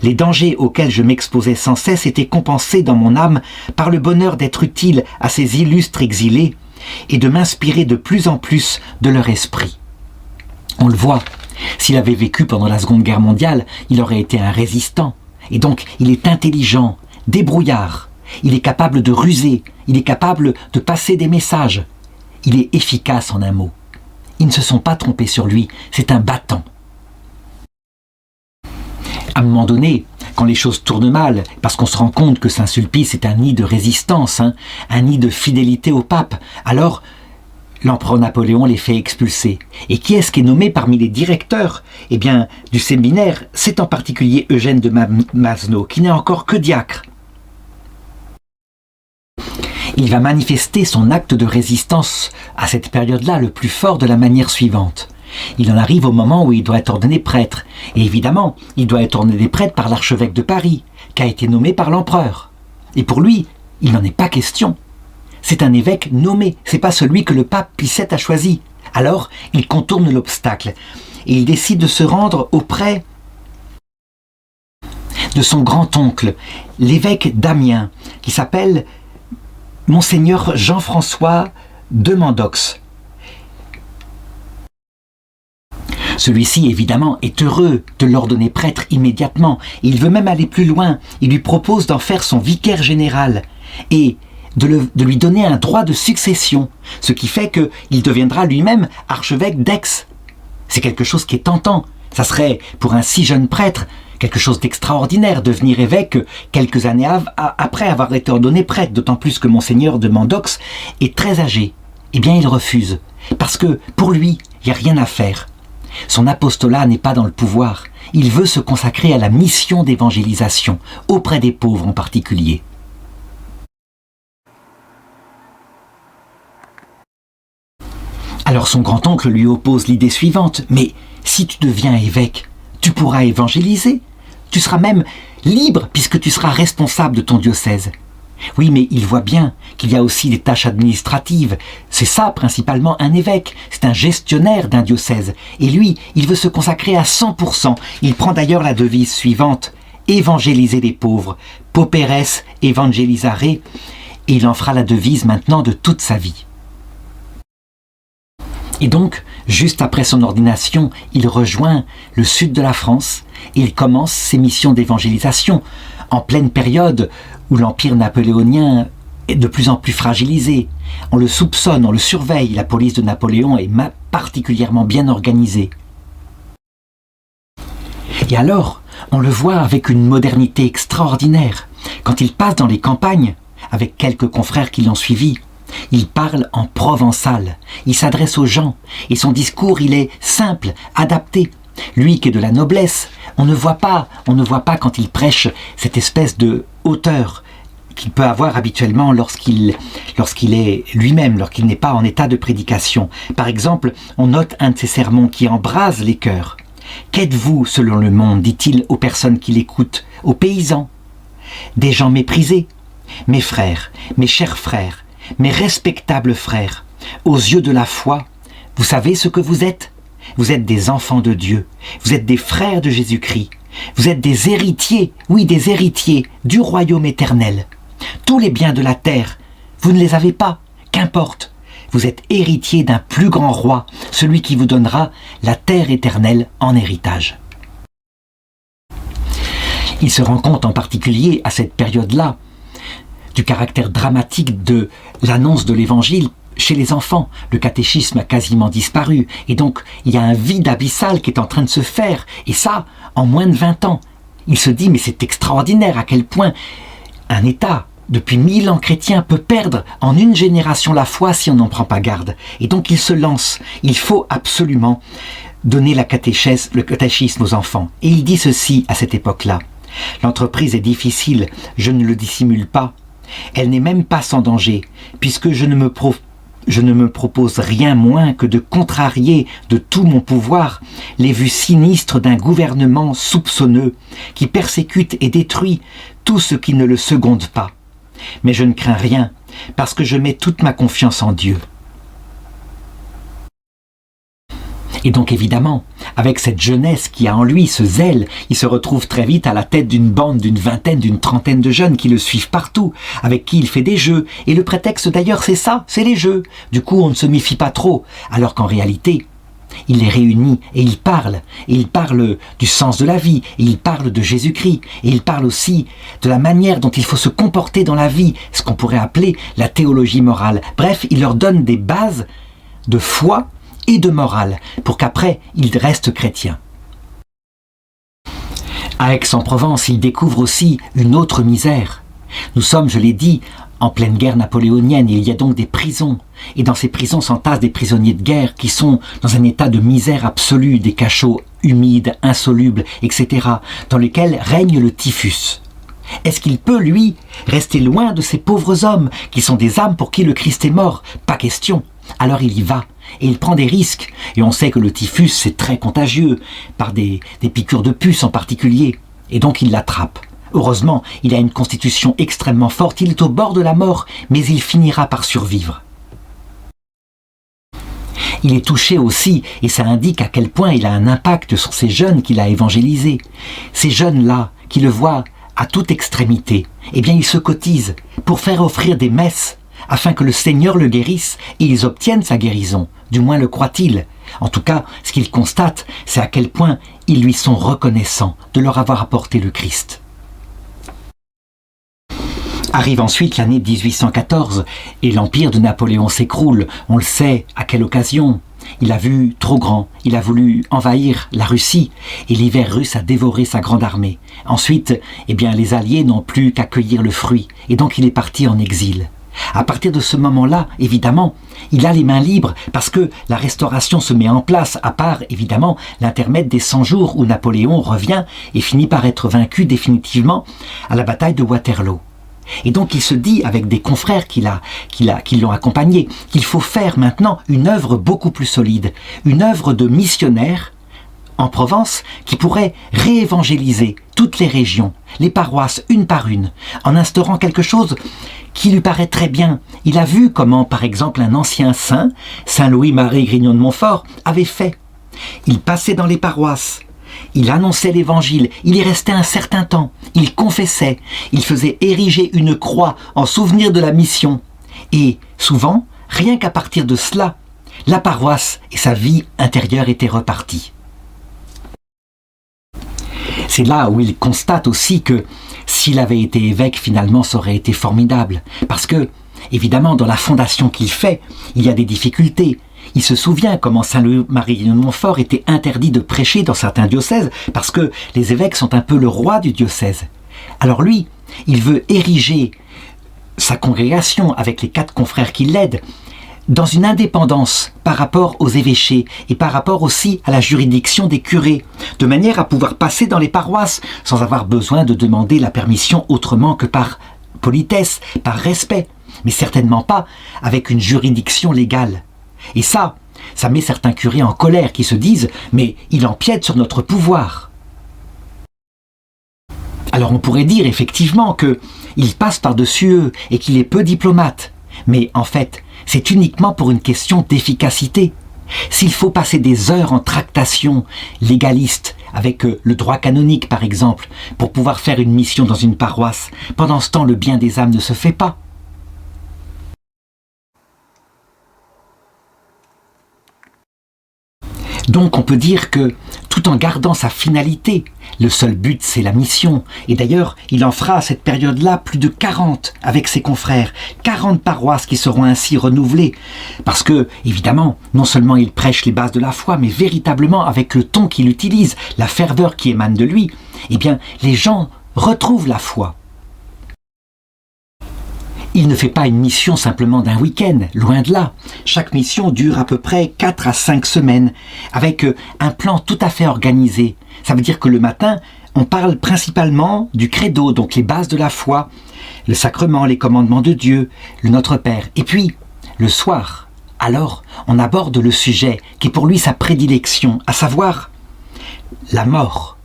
Les dangers auxquels je m'exposais sans cesse étaient compensés dans mon âme par le bonheur d'être utile à ces illustres exilés et de m'inspirer de plus en plus de leur esprit. » On le voit, s'il avait vécu pendant la Seconde Guerre mondiale, il aurait été un résistant. Et donc, il est intelligent, débrouillard, il est capable de ruser, il est capable de passer des messages. Il est efficace en un mot. Ils ne se sont pas trompés sur lui, c'est un battant. À un moment donné, quand les choses tournent mal, parce qu'on se rend compte que Saint-Sulpice est un nid de résistance, un nid de fidélité au pape, alors l'empereur Napoléon les fait expulser. Et qui est-ce qui est nommé parmi les directeurs du séminaire? C'est en particulier Eugène de Mazenod, qui n'est encore que diacre. Il va manifester son acte de résistance à cette période-là le plus fort de la manière suivante. Il en arrive au moment où il doit être ordonné prêtre. Et évidemment, il doit être ordonné prêtre par l'archevêque de Paris, qui a été nommé par l'empereur. Et pour lui, il n'en est pas question. C'est un évêque nommé, c'est pas celui que le pape Pie VII a choisi. Alors, il contourne l'obstacle et il décide de se rendre auprès de son grand-oncle, l'évêque d'Amiens, qui s'appelle Monseigneur Jean-François de Mandox. Celui-ci, évidemment, est heureux de l'ordonner prêtre immédiatement. Il veut même aller plus loin. Il lui propose d'en faire son vicaire général et de lui donner un droit de succession, ce qui fait qu'il deviendra lui-même archevêque d'Aix. C'est quelque chose qui est tentant. Ça serait, pour un si jeune prêtre, quelque chose d'extraordinaire, devenir évêque quelques années après avoir été ordonné prêtre, d'autant plus que Monseigneur de Mandox est très âgé. Eh bien, il refuse, parce que, pour lui, il n'y a rien à faire. Son apostolat n'est pas dans le pouvoir. Il veut se consacrer à la mission d'évangélisation, auprès des pauvres en particulier. Alors son grand-oncle lui oppose l'idée suivante, « Mais si tu deviens évêque, tu pourras évangéliser. Tu seras même libre puisque tu seras responsable de ton diocèse. » Oui, mais il voit bien qu'il y a aussi des tâches administratives. C'est ça principalement un évêque, c'est un gestionnaire d'un diocèse. Et lui, il veut se consacrer à 100%. Il prend d'ailleurs la devise suivante, « Évangéliser les pauvres, pauperes evangelizare », et il en fera la devise maintenant de toute sa vie. Et donc, juste après son ordination, il rejoint le sud de la France et il commence ses missions d'évangélisation en pleine période où l'empire napoléonien est de plus en plus fragilisé. On le soupçonne, on le surveille, la police de Napoléon est particulièrement bien organisée. Et alors, on le voit avec une modernité extraordinaire. Quand il passe dans les campagnes, avec quelques confrères qui l'ont suivi, il parle en provençal, il s'adresse aux gens, et son discours, il est simple, adapté. Lui qui est de la noblesse, on ne voit pas quand il prêche cette espèce de hauteur qu'il peut avoir habituellement lorsqu'il est lui-même, lorsqu'il n'est pas en état de prédication. Par exemple, on note un de ses sermons qui embrase les cœurs. « Qu'êtes-vous selon le monde ?» dit-il aux personnes qui l'écoutent, aux paysans. « Des gens méprisés, mes frères, mes chers frères, mes respectables frères, aux yeux de la foi, vous savez ce que vous êtes ? Vous êtes des enfants de Dieu, vous êtes des frères de Jésus-Christ, vous êtes des héritiers, oui des héritiers du royaume éternel. Tous les biens de la terre, vous ne les avez pas, qu'importe. Vous êtes héritiers d'un plus grand roi, celui qui vous donnera la terre éternelle en héritage. Il se rend compte en particulier à cette période-là du caractère dramatique de l'annonce de l'évangile chez les enfants. Le catéchisme a quasiment disparu et donc il y a un vide abyssal qui est en train de se faire et ça en moins de 20 ans. il se dit mais c'est extraordinaire à quel point un État depuis 1000 ans chrétien peut perdre en une génération la foi si on n'en prend pas garde. Et donc il se lance, il faut absolument donner la catéchèse, le catéchisme aux enfants. Et il dit ceci à cette époque-là: l'entreprise est difficile, je ne le dissimule pas. Elle n'est même pas sans danger, puisque je ne me propose rien moins que de contrarier de tout mon pouvoir les vues sinistres d'un gouvernement soupçonneux qui persécute et détruit tout ce qui ne le seconde pas. Mais je ne crains rien, parce que je mets toute ma confiance en Dieu. Et donc évidemment, avec cette jeunesse qui a en lui ce zèle, il se retrouve très vite à la tête d'une bande d'une vingtaine, d'une trentaine de jeunes qui le suivent partout, avec qui il fait des jeux. Et le prétexte d'ailleurs c'est ça, c'est les jeux. Du coup on ne se méfie pas trop, alors qu'en réalité, il les réunit et il parle du sens de la vie, et il parle de Jésus-Christ, et il parle aussi de la manière dont il faut se comporter dans la vie, ce qu'on pourrait appeler la théologie morale. Bref, il leur donne des bases de foi et de morale, pour qu'après, ils restent chrétiens. À Aix-en-Provence, il découvre aussi une autre misère. Nous sommes, je l'ai dit, en pleine guerre napoléonienne, il y a donc des prisons. Et dans ces prisons s'entassent des prisonniers de guerre qui sont dans un état de misère absolue, des cachots humides, insolubles, etc., dans lesquels règne le typhus. Est-ce qu'il peut, lui, rester loin de ces pauvres hommes qui sont des âmes pour qui le Christ est mort? Pas question. Alors il y va, et il prend des risques. Et on sait que le typhus, c'est très contagieux, par des piqûres de puces en particulier. Et donc il l'attrape. Heureusement, il a une constitution extrêmement forte, il est au bord de la mort, mais il finira par survivre. Il est touché aussi, et ça indique à quel point il a un impact sur ces jeunes qu'il a évangélisés. Ces jeunes-là, qui le voient à toute extrémité, eh bien ils se cotisent pour faire offrir des messes, afin que le Seigneur le guérisse, et ils obtiennent sa guérison, du moins le croient-ils. En tout cas, ce qu'ils constatent, c'est à quel point ils lui sont reconnaissants de leur avoir apporté le Christ. Arrive ensuite l'année 1814, et l'empire de Napoléon s'écroule. On le sait, à quelle occasion? Il a vu trop grand, il a voulu envahir la Russie, et l'hiver russe a dévoré sa grande armée. Ensuite, eh bien, les Alliés n'ont plus qu'à cueillir le fruit, et donc il est parti en exil. À partir de ce moment-là, évidemment, il a les mains libres parce que la restauration se met en place, à part, évidemment, l'intermède des 100 jours où Napoléon revient et finit par être vaincu définitivement à la bataille de Waterloo. Et donc il se dit avec des confrères qui l'ont accompagné qu'il faut faire maintenant une œuvre beaucoup plus solide, une œuvre de missionnaire en Provence qui pourrait réévangéliser toutes les régions, les paroisses une par une, en instaurant quelque chose qui lui paraît très bien. Il a vu comment, par exemple, un ancien saint, Saint Louis-Marie Grignon de Montfort, avait fait. Il passait dans les paroisses, il annonçait l'évangile, il y restait un certain temps, il confessait, il faisait ériger une croix en souvenir de la mission. Et souvent, rien qu'à partir de cela, la paroisse et sa vie intérieure étaient reparties. C'est là où il constate aussi que s'il avait été évêque, finalement, ça aurait été formidable. Parce que, évidemment, dans la fondation qu'il fait, il y a des difficultés. Il se souvient comment Saint Louis-Marie de Montfort était interdit de prêcher dans certains diocèses parce que les évêques sont un peu le roi du diocèse. Alors lui, il veut ériger sa congrégation avec les 4 confrères qui l'aident dans une indépendance par rapport aux évêchés et par rapport aussi à la juridiction des curés, de manière à pouvoir passer dans les paroisses sans avoir besoin de demander la permission autrement que par politesse, par respect, mais certainement pas avec une juridiction légale. Et ça met certains curés en colère qui se disent « mais il empiète sur notre pouvoir ». Alors on pourrait dire effectivement qu'il passe par-dessus eux et qu'il est peu diplomate, mais en fait, c'est uniquement pour une question d'efficacité. S'il faut passer des heures en tractation légaliste avec le droit canonique par exemple, pour pouvoir faire une mission dans une paroisse, pendant ce temps le bien des âmes ne se fait pas. Donc on peut dire que tout tout en gardant sa finalité. Le seul but, c'est la mission. Et d'ailleurs, il en fera à cette période-là plus de 40 avec ses confrères. 40 paroisses qui seront ainsi renouvelées. Parce que, évidemment, non seulement il prêche les bases de la foi, mais véritablement avec le ton qu'il utilise, la ferveur qui émane de lui, eh bien, les gens retrouvent la foi. Il ne fait pas une mission simplement d'un week-end, loin de là. Chaque mission dure à peu près 4 à 5 semaines, avec un plan tout à fait organisé. Ça veut dire que le matin, on parle principalement du credo, donc les bases de la foi, le sacrement, les commandements de Dieu, le Notre Père. Et puis, le soir, alors, on aborde le sujet qui est pour lui sa prédilection, à savoir la mort,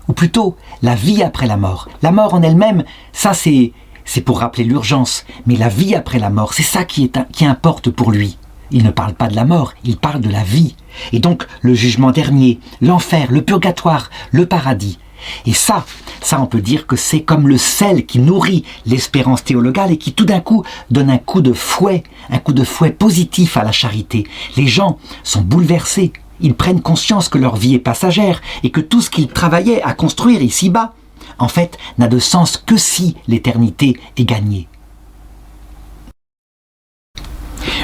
ou plutôt la vie après la mort. La mort en elle-même, ça c'est pour rappeler l'urgence, mais la vie après la mort, c'est ça qui importe pour lui. Il ne parle pas de la mort, il parle de la vie. Et donc le jugement dernier, l'enfer, le purgatoire, le paradis. Et ça on peut dire que c'est comme le sel qui nourrit l'espérance théologale et qui tout d'un coup donne un coup de fouet positif à la charité. Les gens sont bouleversés, ils prennent conscience que leur vie est passagère et que tout ce qu'ils travaillaient à construire ici-bas, en fait, n'a de sens que si l'éternité est gagnée.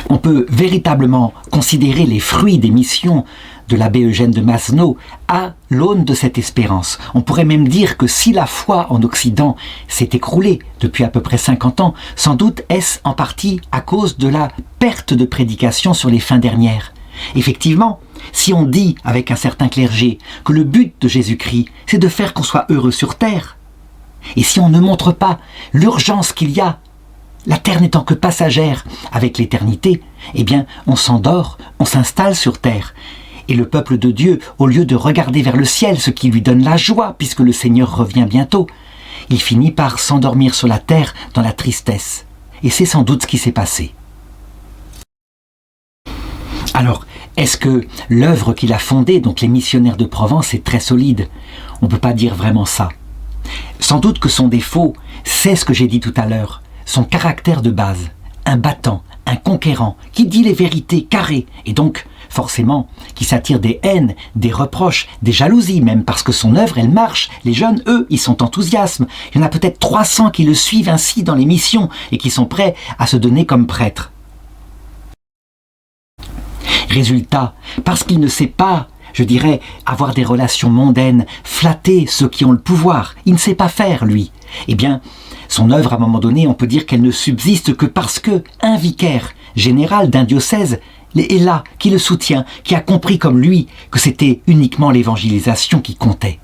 On peut véritablement considérer les fruits des missions de l'abbé Eugène de Masneau à l'aune de cette espérance. On pourrait même dire que si la foi en Occident s'est écroulée depuis à peu près 50 ans, sans doute est-ce en partie à cause de la perte de prédication sur les fins dernières. Effectivement, si on dit avec un certain clergé que le but de Jésus-Christ, c'est de faire qu'on soit heureux sur terre, et si on ne montre pas l'urgence qu'il y a, la terre n'étant que passagère avec l'éternité, eh bien on s'endort, on s'installe sur terre. Et le peuple de Dieu, au lieu de regarder vers le ciel, ce qui lui donne la joie, puisque le Seigneur revient bientôt, il finit par s'endormir sur la terre dans la tristesse. Et c'est sans doute ce qui s'est passé. Alors, est-ce que l'œuvre qu'il a fondée, donc les missionnaires de Provence, est très solide? On ne peut pas dire vraiment ça. Sans doute que son défaut, c'est ce que j'ai dit tout à l'heure, son caractère de base, un battant, un conquérant, qui dit les vérités carrées, et donc, forcément, qui s'attire des haines, des reproches, des jalousies même, parce que son œuvre, elle marche. Les jeunes, eux, ils sont enthousiastes. Il y en a peut-être 300 qui le suivent ainsi dans les missions, et qui sont prêts à se donner comme prêtres. Résultat, parce qu'il ne sait pas, je dirais, avoir des relations mondaines, flatter ceux qui ont le pouvoir, il ne sait pas faire, lui. Eh bien, son œuvre, à un moment donné, on peut dire qu'elle ne subsiste que parce que un vicaire général d'un diocèse est là, qui le soutient, qui a compris comme lui que c'était uniquement l'évangélisation qui comptait.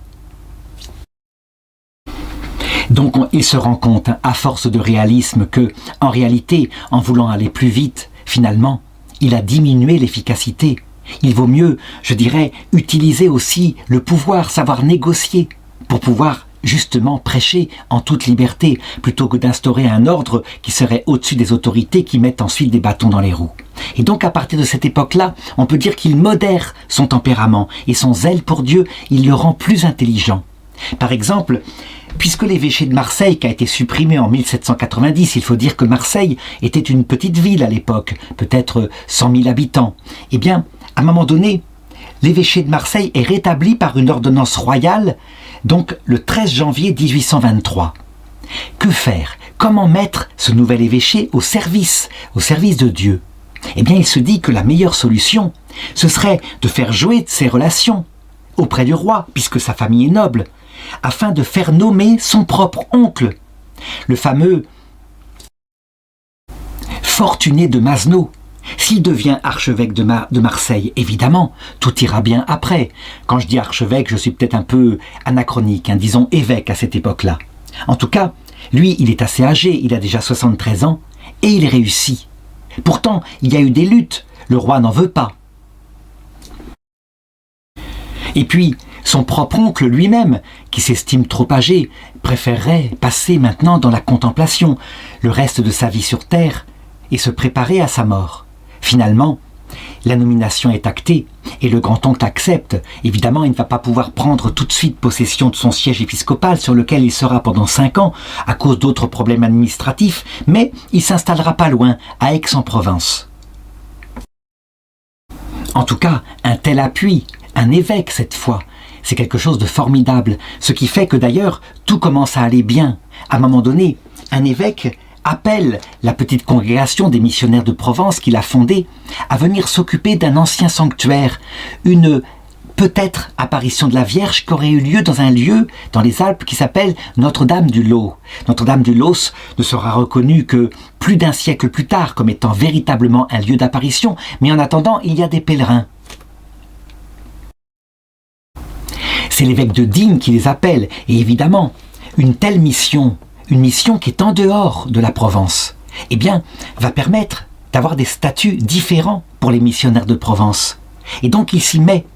Donc il se rend compte, à force de réalisme, que, en réalité, en voulant aller plus vite, finalement, il a diminué l'efficacité. Il vaut mieux, je dirais, utiliser aussi le pouvoir, savoir négocier, pour pouvoir justement prêcher en toute liberté, plutôt que d'instaurer un ordre qui serait au-dessus des autorités qui mettent ensuite des bâtons dans les roues. Et donc à partir de cette époque-là, on peut dire qu'il modère son tempérament, et son zèle pour Dieu, il le rend plus intelligent. Par exemple, puisque l'évêché de Marseille qui a été supprimé en 1790, il faut dire que Marseille était une petite ville à l'époque, peut-être 100 000 habitants. Eh bien, à un moment donné, l'évêché de Marseille est rétabli par une ordonnance royale, donc le 13 janvier 1823. Que faire? Comment mettre ce nouvel évêché au service de Dieu? Eh bien, il se dit que la meilleure solution, ce serait de faire jouer ses relations auprès du roi, puisque sa famille est noble, afin de faire nommer son propre oncle, le fameux Fortuné de Masneau. S'il devient archevêque de Marseille, évidemment, tout ira bien après. Quand je dis archevêque, je suis peut-être un peu anachronique, disons évêque à cette époque-là. En tout cas, lui, il est assez âgé, il a déjà 73 ans, et il réussit. Pourtant, il y a eu des luttes, le roi n'en veut pas. Et puis, son propre oncle lui-même, qui s'estime trop âgé, préférerait passer maintenant dans la contemplation, le reste de sa vie sur terre, et se préparer à sa mort. Finalement, la nomination est actée, et le grand-oncle accepte. Évidemment, il ne va pas pouvoir prendre tout de suite possession de son siège épiscopal, sur lequel il sera pendant 5 ans, à cause d'autres problèmes administratifs, mais il s'installera pas loin, à Aix-en-Provence. En tout cas, un tel appui, un évêque cette fois, c'est quelque chose de formidable, ce qui fait que d'ailleurs tout commence à aller bien. À un moment donné, un évêque appelle la petite congrégation des missionnaires de Provence qu'il a fondée à venir s'occuper d'un ancien sanctuaire, une peut-être apparition de la Vierge qui aurait eu lieu dans un lieu dans les Alpes qui s'appelle Notre-Dame du Lot. Notre-Dame du Lot ne sera reconnue que plus d'un siècle plus tard comme étant véritablement un lieu d'apparition, mais en attendant, il y a des pèlerins. C'est l'évêque de Digne qui les appelle, et évidemment, une telle mission, une mission qui est en dehors de la Provence, eh bien, va permettre d'avoir des statuts différents pour les missionnaires de Provence. Et donc il s'y met.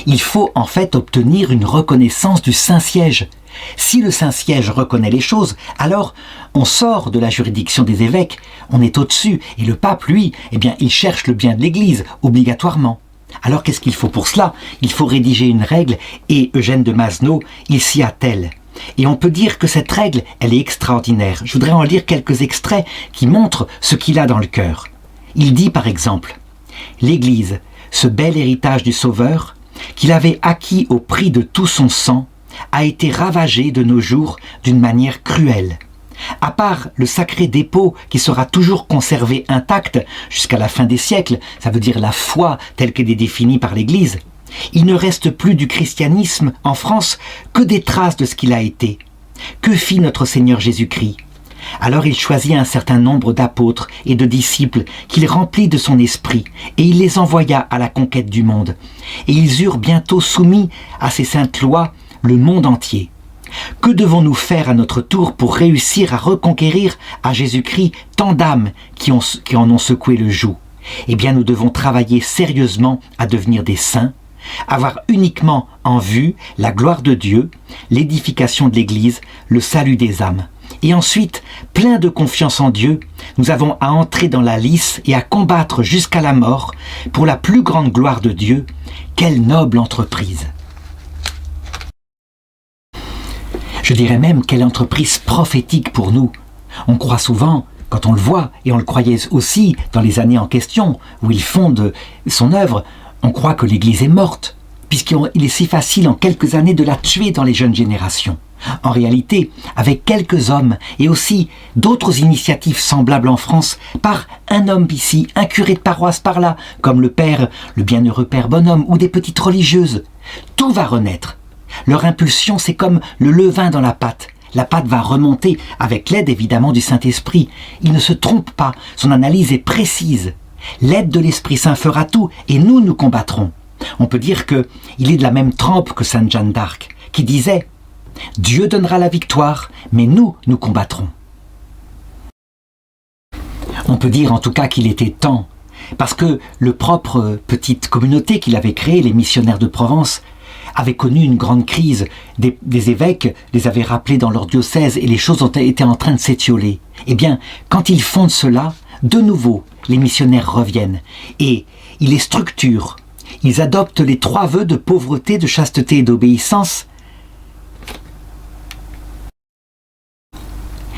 Il faut en fait obtenir une reconnaissance du Saint-Siège. Si le Saint-Siège reconnaît les choses, alors on sort de la juridiction des évêques, on est au-dessus, et le pape, lui, eh bien, il cherche le bien de l'Église, obligatoirement. Alors qu'est-ce qu'il faut pour cela? Il faut rédiger une règle, et Eugène de Mazenod, il s'y attelle. Et on peut dire que cette règle, elle est extraordinaire. Je voudrais en lire quelques extraits qui montrent ce qu'il a dans le cœur. Il dit par exemple « L'Église, ce bel héritage du Sauveur, qu'il avait acquis au prix de tout son sang, a été ravagé de nos jours d'une manière cruelle. À part le sacré dépôt qui sera toujours conservé intact jusqu'à la fin des siècles, ça veut dire la foi telle qu'elle est définie par l'Église, il ne reste plus du christianisme en France que des traces de ce qu'il a été. Que fit notre Seigneur Jésus-Christ? Alors il choisit un certain nombre d'apôtres et de disciples qu'il remplit de son esprit, et il les envoya à la conquête du monde. Et ils eurent bientôt soumis à ces saintes lois le monde entier. Que devons-nous faire à notre tour pour réussir à reconquérir à Jésus-Christ tant d'âmes qui en ont secoué le joug? Eh bien, nous devons travailler sérieusement à devenir des saints, avoir uniquement en vue la gloire de Dieu, l'édification de l'Église, le salut des âmes. Et ensuite, plein de confiance en Dieu, nous avons à entrer dans la lice et à combattre jusqu'à la mort pour la plus grande gloire de Dieu. Quelle noble entreprise! Je dirais même quelle entreprise prophétique pour nous. On croit souvent, quand on le voit, et on le croyait aussi dans les années en question, où il fonde son œuvre, on croit que l'Église est morte, puisqu'il est si facile en quelques années de la tuer dans les jeunes générations. En réalité, avec quelques hommes et aussi d'autres initiatives semblables en France, par un homme ici, un curé de paroisse par là, comme le bienheureux père Bonhomme, ou des petites religieuses, tout va renaître. Leur impulsion, c'est comme le levain dans la pâte. La pâte va remonter avec l'aide évidemment du Saint-Esprit. Il ne se trompe pas, son analyse est précise. L'aide de l'Esprit Saint fera tout et nous combattrons. On peut dire qu'il est de la même trempe que Sainte Jeanne d'Arc, qui disait « Dieu donnera la victoire, mais nous combattrons ». On peut dire en tout cas qu'il était temps, parce que le propre petite communauté qu'il avait créée, les missionnaires de Provence, avait connu une grande crise. Des évêques les avaient rappelés dans leur diocèse et les choses étaient en train de s'étioler. Eh bien, quand ils font cela, de nouveau, les missionnaires reviennent et ils les structurent. Ils adoptent les 3 vœux de pauvreté, de chasteté et d'obéissance,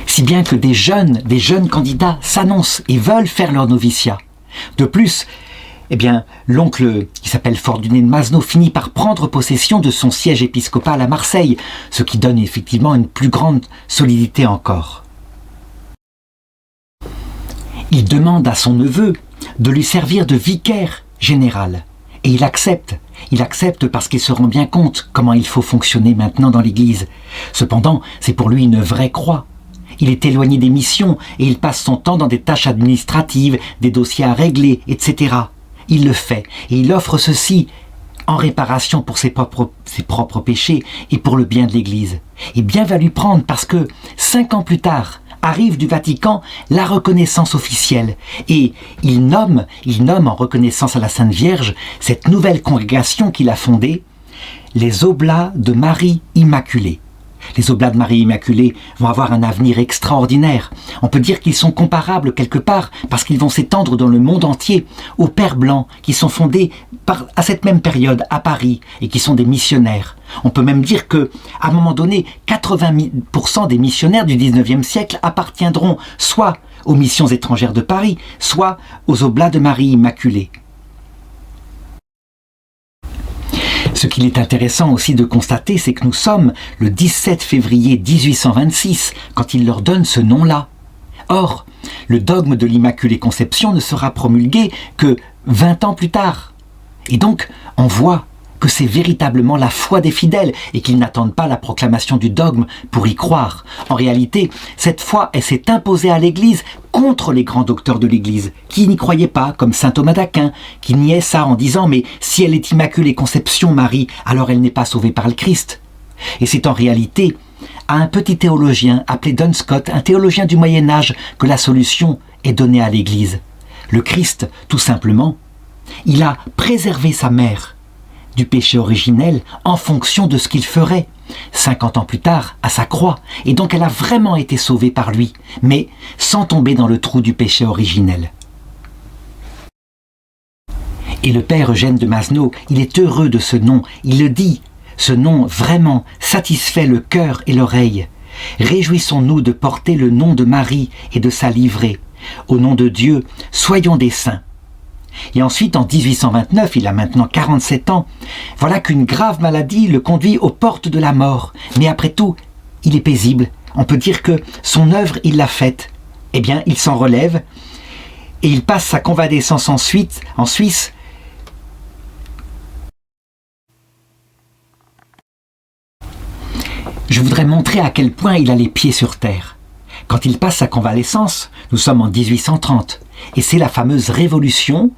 si bien que des jeunes candidats s'annoncent et veulent faire leur noviciat. De plus, eh bien, l'oncle, qui s'appelle Fortuné de Mazenod, finit par prendre possession de son siège épiscopal à Marseille, ce qui donne effectivement une plus grande solidité encore. Il demande à son neveu de lui servir de vicaire général. Et il accepte. Il accepte parce qu'il se rend bien compte comment il faut fonctionner maintenant dans l'Église. Cependant, c'est pour lui une vraie croix. Il est éloigné des missions et il passe son temps dans des tâches administratives, des dossiers à régler, etc. Il le fait et il offre ceci en réparation pour ses propres péchés et pour le bien de l'Église. Et bien va lui prendre parce que 5 ans plus tard, arrive du Vatican la reconnaissance officielle et il nomme en reconnaissance à la Sainte Vierge cette nouvelle congrégation qu'il a fondée, les Oblats de Marie Immaculée. Les Oblats de Marie Immaculée vont avoir un avenir extraordinaire. On peut dire qu'ils sont comparables quelque part parce qu'ils vont s'étendre dans le monde entier aux Pères Blancs qui sont fondés à cette même période à Paris et qui sont des missionnaires. On peut même dire que, à un moment donné, 80% des missionnaires du 19e siècle appartiendront soit aux missions étrangères de Paris, soit aux Oblats de Marie Immaculée. Ce qu'il est intéressant aussi de constater, c'est que nous sommes le 17 février 1826 quand il leur donne ce nom-là. Or, le dogme de l'Immaculée Conception ne sera promulgué que 20 ans plus tard. Et donc, on voit que c'est véritablement la foi des fidèles et qu'ils n'attendent pas la proclamation du dogme pour y croire. En réalité, cette foi, elle s'est imposée à l'Église contre les grands docteurs de l'Église, qui n'y croyaient pas, comme saint Thomas d'Aquin, qui niait ça en disant « mais si elle est Immaculée Conception, Marie, alors elle n'est pas sauvée par le Christ ». Et c'est en réalité à un petit théologien appelé Duns Scotus, un théologien du Moyen-Âge, que la solution est donnée à l'Église. Le Christ, tout simplement, il a préservé sa mère du péché originel en fonction de ce qu'il ferait 50 ans plus tard à sa croix, et donc elle a vraiment été sauvée par lui, mais sans tomber dans le trou du péché originel. Et le père Eugène de Mazenod, il est heureux de ce nom, il le dit, ce nom vraiment satisfait le cœur et l'oreille. Réjouissons-nous de porter le nom de Marie et de sa livrée. Au nom de Dieu, soyons des saints. Et ensuite, en 1829, il a maintenant 47 ans, voilà qu'une grave maladie le conduit aux portes de la mort. Mais après tout, il est paisible. On peut dire que son œuvre, il l'a faite. Eh bien, il s'en relève et il passe sa convalescence en Suisse. Je voudrais montrer à quel point il a les pieds sur terre. Quand il passe sa convalescence, nous sommes en 1830, et c'est la fameuse Révolution,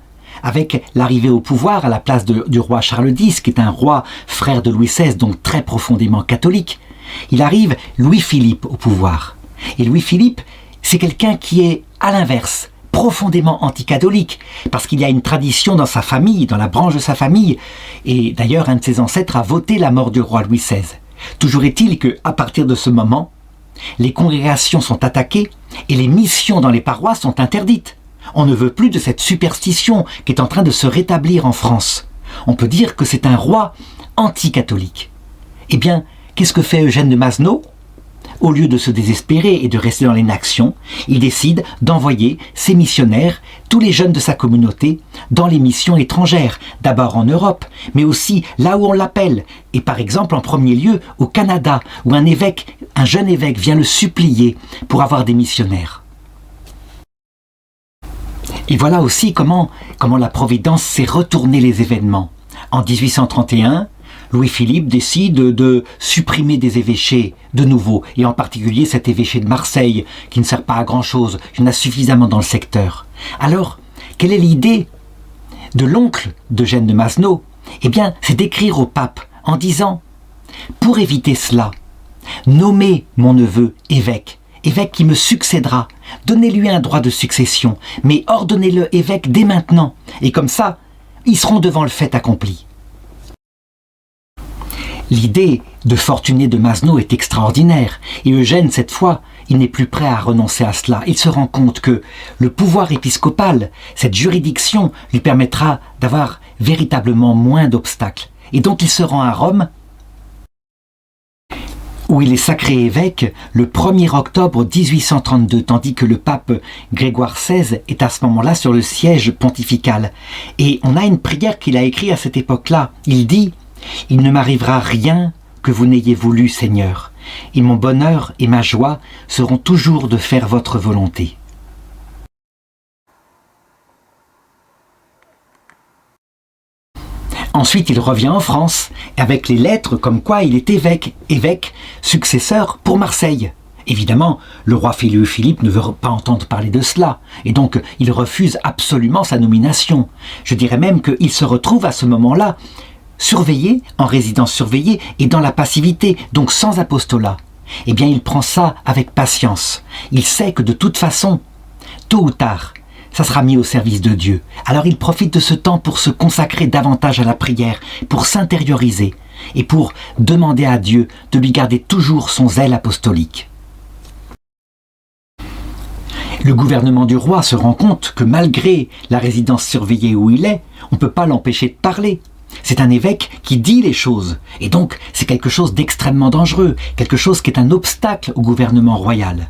avec l'arrivée au pouvoir à la place du roi Charles X, qui est un roi frère de Louis XVI, donc très profondément catholique. Il arrive Louis-Philippe au pouvoir. Et Louis-Philippe, c'est quelqu'un qui est à l'inverse, profondément anticatholique, parce qu'il y a une tradition dans sa famille, dans la branche de sa famille, et d'ailleurs un de ses ancêtres a voté la mort du roi Louis XVI. Toujours est-il qu'à partir de ce moment, les congrégations sont attaquées et les missions dans les paroisses sont interdites. On ne veut plus de cette superstition qui est en train de se rétablir en France. On peut dire que c'est un roi anti-catholique. Eh bien, qu'est-ce que fait Eugène de Mazenod ? Au lieu de se désespérer et de rester dans l'inaction, il décide d'envoyer ses missionnaires, tous les jeunes de sa communauté, dans les missions étrangères, d'abord en Europe, mais aussi là où on l'appelle, et par exemple en premier lieu au Canada, où un jeune évêque vient le supplier pour avoir des missionnaires. Et voilà aussi comment la Providence s'est retournée les événements. En 1831, Louis-Philippe décide de supprimer des évêchés de nouveau, et en particulier cet évêché de Marseille, qui ne sert pas à grand-chose, il y en a suffisamment dans le secteur. Alors, quelle est l'idée de l'oncle d'Eugène de Mazenod ? Eh bien, c'est d'écrire au pape en disant « Pour éviter cela, nommez mon neveu évêque qui me succédera, donnez-lui un droit de succession, mais ordonnez-le évêque dès maintenant, et comme ça, ils seront devant le fait accompli. » L'idée de Fortuné de Mazenod est extraordinaire, et Eugène, cette fois, il n'est plus prêt à renoncer à cela. Il se rend compte que le pouvoir épiscopal, cette juridiction, lui permettra d'avoir véritablement moins d'obstacles. Et donc il se rend à Rome, où il est sacré évêque le 1er octobre 1832, tandis que le pape Grégoire XVI est à ce moment-là sur le siège pontifical. Et on a une prière qu'il a écrite à cette époque-là. Il dit « Il ne m'arrivera rien que vous n'ayez voulu, Seigneur, et mon bonheur et ma joie seront toujours de faire votre volonté. » Ensuite, il revient en France, avec les lettres comme quoi il est évêque successeur pour Marseille. Évidemment, le roi Louis-Philippe ne veut pas entendre parler de cela, et donc il refuse absolument sa nomination. Je dirais même qu'il se retrouve à ce moment-là surveillé, en résidence surveillée, et dans la passivité, donc sans apostolat. Eh bien, il prend ça avec patience. Il sait que de toute façon, tôt ou tard, ça sera mis au service de Dieu. Alors il profite de ce temps pour se consacrer davantage à la prière, pour s'intérioriser et pour demander à Dieu de lui garder toujours son zèle apostolique. Le gouvernement du roi se rend compte que malgré la résidence surveillée où il est, on ne peut pas l'empêcher de parler. C'est un évêque qui dit les choses, et donc c'est quelque chose d'extrêmement dangereux, quelque chose qui est un obstacle au gouvernement royal.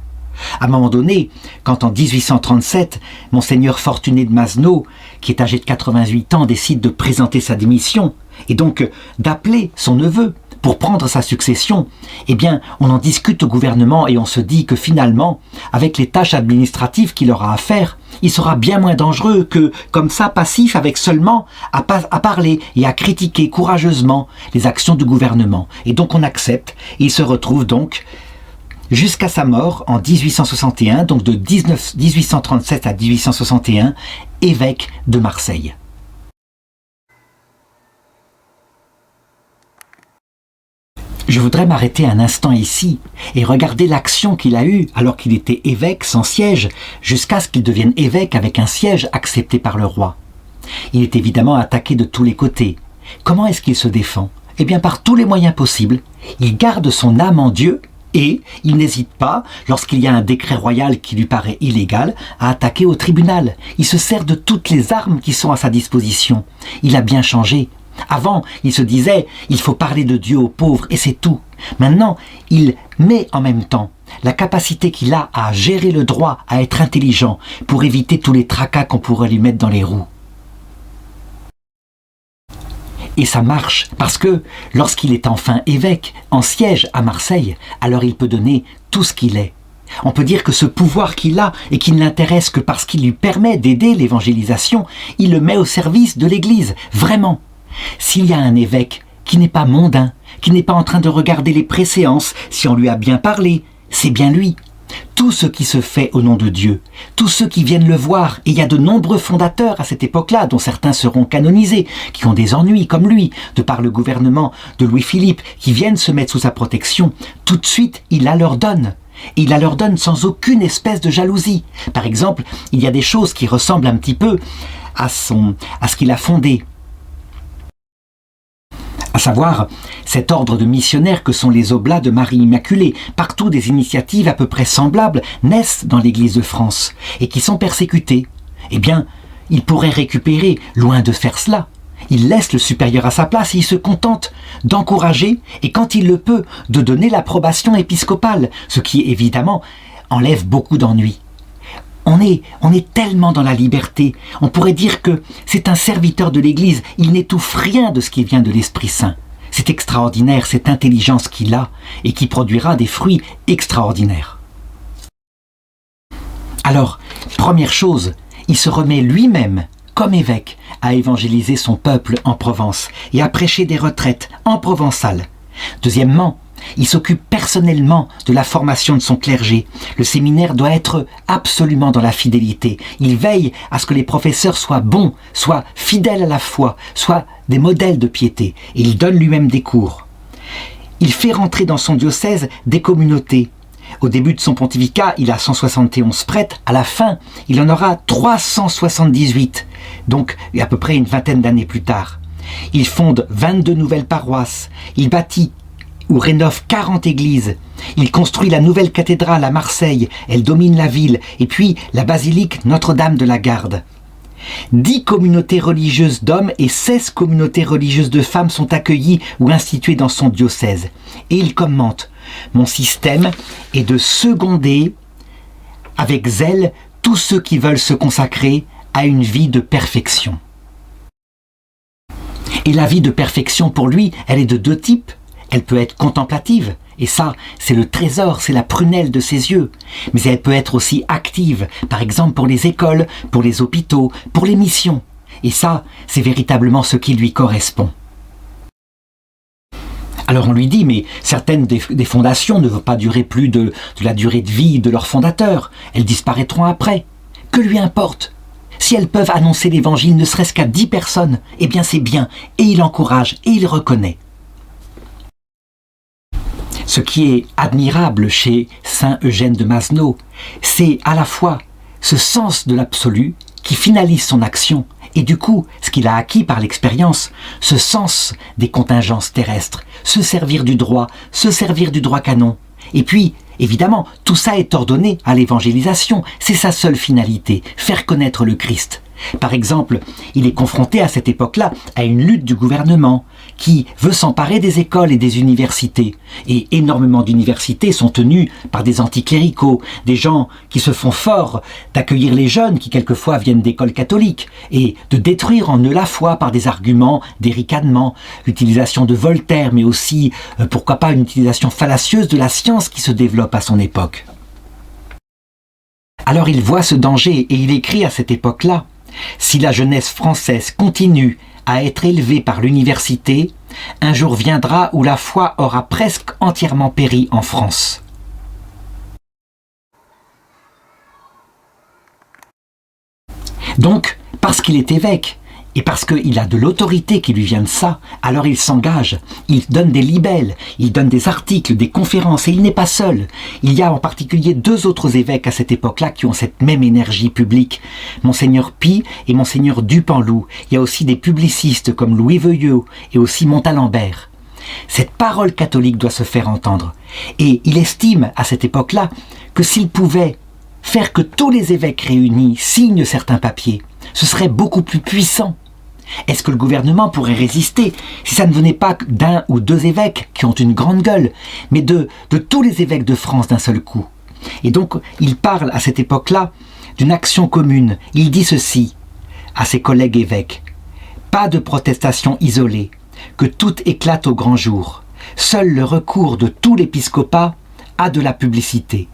À un moment donné, quand en 1837, Monseigneur Fortuné de Mazenod, qui est âgé de 88 ans, décide de présenter sa démission, et donc d'appeler son neveu pour prendre sa succession, eh bien, on en discute au gouvernement et on se dit que finalement, avec les tâches administratives qu'il aura à faire, il sera bien moins dangereux que, comme ça, passif avec seulement à parler et à critiquer courageusement les actions du gouvernement. Et donc on accepte, et il se retrouve donc, jusqu'à sa mort en 1861, donc de 1837 à 1861, évêque de Marseille. Je voudrais m'arrêter un instant ici et regarder l'action qu'il a eue alors qu'il était évêque sans siège, jusqu'à ce qu'il devienne évêque avec un siège accepté par le roi. Il est évidemment attaqué de tous les côtés. Comment est-ce qu'il se défend? Eh bien par tous les moyens possibles. Il garde son âme en Dieu et il n'hésite pas, lorsqu'il y a un décret royal qui lui paraît illégal, à attaquer au tribunal. Il se sert de toutes les armes qui sont à sa disposition. Il a bien changé. Avant, il se disait, il faut parler de Dieu aux pauvres et c'est tout. Maintenant, il met en même temps la capacité qu'il a à gérer le droit, à être intelligent, pour éviter tous les tracas qu'on pourrait lui mettre dans les roues. Et ça marche, parce que lorsqu'il est enfin évêque, en siège à Marseille, alors il peut donner tout ce qu'il est. On peut dire que ce pouvoir qu'il a et qui ne l'intéresse que parce qu'il lui permet d'aider l'évangélisation, il le met au service de l'Église, vraiment. S'il y a un évêque qui n'est pas mondain, qui n'est pas en train de regarder les préséances, si on lui a bien parlé, c'est bien lui. Tout ce qui se fait au nom de Dieu, tous ceux qui viennent le voir, et il y a de nombreux fondateurs à cette époque-là, dont certains seront canonisés, qui ont des ennuis comme lui, de par le gouvernement de Louis-Philippe, qui viennent se mettre sous sa protection, tout de suite il la leur donne. Et il la leur donne sans aucune espèce de jalousie. Par exemple, il y a des choses qui ressemblent un petit peu à ce qu'il a fondé. À savoir, cet ordre de missionnaires que sont les Oblats de Marie Immaculée. Partout des initiatives à peu près semblables naissent dans l'Église de France et qui sont persécutées. Eh bien, il pourrait récupérer, loin de faire cela. Il laisse le supérieur à sa place et il se contente d'encourager et quand il le peut, de donner l'approbation épiscopale, ce qui évidemment enlève beaucoup d'ennuis. On est tellement dans la liberté, on pourrait dire que c'est un serviteur de l'Église, il n'étouffe rien de ce qui vient de l'Esprit Saint. C'est extraordinaire, cette intelligence qu'il a et qui produira des fruits extraordinaires. Alors, première chose, il se remet lui-même, comme évêque, à évangéliser son peuple en Provence et à prêcher des retraites en provençal. Deuxièmement, il s'occupe personnellement de la formation de son clergé. Le séminaire doit être absolument dans la fidélité. Il veille à ce que les professeurs soient bons, soient fidèles à la foi, soient des modèles de piété. Et il donne lui-même des cours. Il fait rentrer dans son diocèse des communautés. Au début de son pontificat, il a 171 prêtres. À la fin, il en aura 378. Donc, à peu près une vingtaine d'années plus tard. Il fonde 22 nouvelles paroisses. Il bâtit ou rénove 40 églises. Il construit la nouvelle cathédrale à Marseille, elle domine la ville, et puis la basilique Notre-Dame de la Garde. 10 communautés religieuses d'hommes et 16 communautés religieuses de femmes sont accueillies ou instituées dans son diocèse. Et il commente « Mon système est de seconder avec zèle tous ceux qui veulent se consacrer à une vie de perfection. » Et la vie de perfection pour lui, elle est de deux types. Elle peut être contemplative, et ça, c'est le trésor, c'est la prunelle de ses yeux. Mais elle peut être aussi active, par exemple pour les écoles, pour les hôpitaux, pour les missions. Et ça, c'est véritablement ce qui lui correspond. Alors on lui dit, mais certaines des fondations ne vont pas durer plus de la durée de vie de leurs fondateurs. Elles disparaîtront après. Que lui importe ? Si elles peuvent annoncer l'évangile ne serait-ce qu'à 10 personnes, eh bien c'est bien, et il encourage, et il reconnaît. Ce qui est admirable chez saint Eugène de Masneau, c'est à la fois ce sens de l'absolu qui finalise son action et du coup, ce qu'il a acquis par l'expérience, ce sens des contingences terrestres, se servir du droit canon. Et puis, évidemment, tout ça est ordonné à l'évangélisation, c'est sa seule finalité, faire connaître le Christ. Par exemple, il est confronté à cette époque-là à une lutte du gouvernement qui veut s'emparer des écoles et des universités. Et énormément d'universités sont tenues par des anticléricaux, des gens qui se font forts d'accueillir les jeunes qui quelquefois viennent d'écoles catholiques et de détruire en eux la foi par des arguments, des ricanements, l'utilisation de Voltaire, mais aussi, pourquoi pas, une utilisation fallacieuse de la science qui se développe à son époque. Alors il voit ce danger et il écrit à cette époque-là: « Si la jeunesse française continue à être élevée par l'université, un jour viendra où la foi aura presque entièrement péri en France. » Donc, parce qu'il est évêque, et parce qu'il a de l'autorité qui lui vient de ça, alors il s'engage, il donne des libelles, il donne des articles, des conférences, et il n'est pas seul. Il y a en particulier 2 autres évêques à cette époque-là qui ont cette même énergie publique, Monseigneur Pie et Monseigneur Dupanloup. Il y a aussi des publicistes comme Louis Veuillot et aussi Montalembert. Cette parole catholique doit se faire entendre. Et il estime à cette époque-là que s'il pouvait faire que tous les évêques réunis signent certains papiers, ce serait beaucoup plus puissant. Est-ce que le gouvernement pourrait résister si ça ne venait pas d'1 ou 2 évêques qui ont une grande gueule, mais de tous les évêques de France d'un seul coup? Et donc, il parle à cette époque-là d'une action commune. Il dit ceci à ses collègues évêques: « Pas de protestation isolée, que tout éclate au grand jour. Seul le recours de tout l'épiscopat a de la publicité. »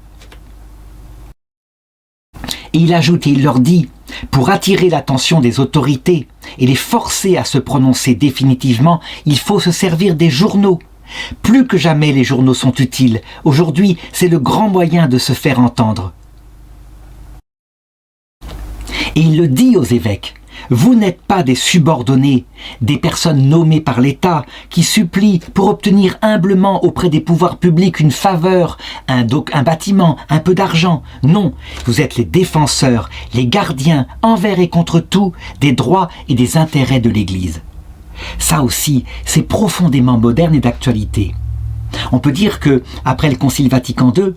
Et il ajoute et il leur dit: pour attirer l'attention des autorités et les forcer à se prononcer définitivement, il faut se servir des journaux. Plus que jamais les journaux sont utiles. Aujourd'hui, c'est le grand moyen de se faire entendre. Et il le dit aux évêques: vous n'êtes pas des subordonnés, des personnes nommées par l'État qui supplient pour obtenir humblement auprès des pouvoirs publics une faveur, un bâtiment, un peu d'argent. Non, vous êtes les défenseurs, les gardiens, envers et contre tout, des droits et des intérêts de l'Église. Ça aussi, c'est profondément moderne et d'actualité. On peut dire que, après le Concile Vatican II,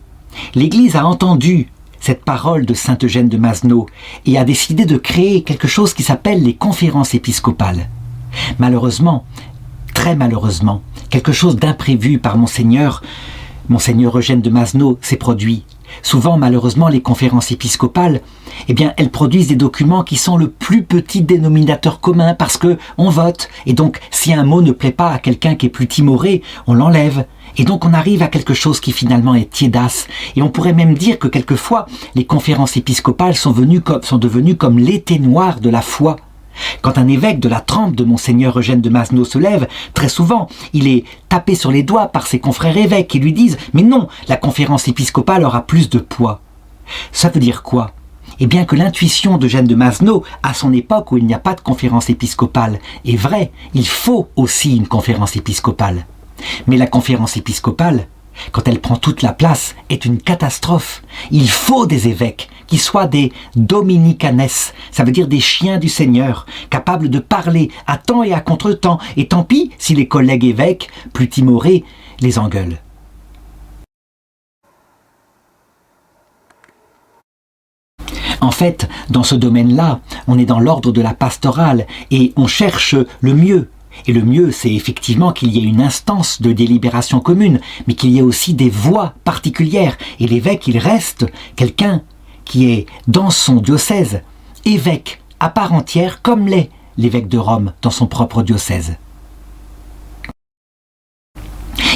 l'Église a entendu cette parole de saint Eugène de Mazenod et a décidé de créer quelque chose qui s'appelle les conférences épiscopales. Malheureusement, très malheureusement, quelque chose d'imprévu par Monseigneur Eugène de Mazenod s'est produit. Souvent, malheureusement, les conférences épiscopales, elles produisent des documents qui sont le plus petit dénominateur commun parce que on vote. Et donc, si un mot ne plaît pas à quelqu'un qui est plus timoré, on l'enlève. Et donc, on arrive à quelque chose qui finalement est tiédasse. Et on pourrait même dire que quelquefois, les conférences épiscopales sont devenues comme l'été noir de la foi. Quand un évêque de la trempe de Monseigneur Eugène de Mazenod se lève, très souvent, il est tapé sur les doigts par ses confrères évêques qui lui disent « Mais non, la conférence épiscopale aura plus de poids. » Ça veut dire quoi? Eh bien que l'intuition d'Eugène de Mazenod, à son époque où il n'y a pas de conférence épiscopale, est vraie. Il faut aussi une conférence épiscopale. Mais la conférence épiscopale, quand elle prend toute la place, est une catastrophe. Il faut des évêques qui soient des dominicanes, ça veut dire des chiens du Seigneur, capables de parler à temps et à contre-temps, et tant pis si les collègues évêques, plus timorés, les engueulent. En fait, dans ce domaine-là, on est dans l'ordre de la pastorale et on cherche le mieux. Et le mieux, c'est effectivement qu'il y ait une instance de délibération commune, mais qu'il y ait aussi des voix particulières. Et l'évêque, il reste quelqu'un qui est dans son diocèse, évêque à part entière, comme l'est l'évêque de Rome dans son propre diocèse.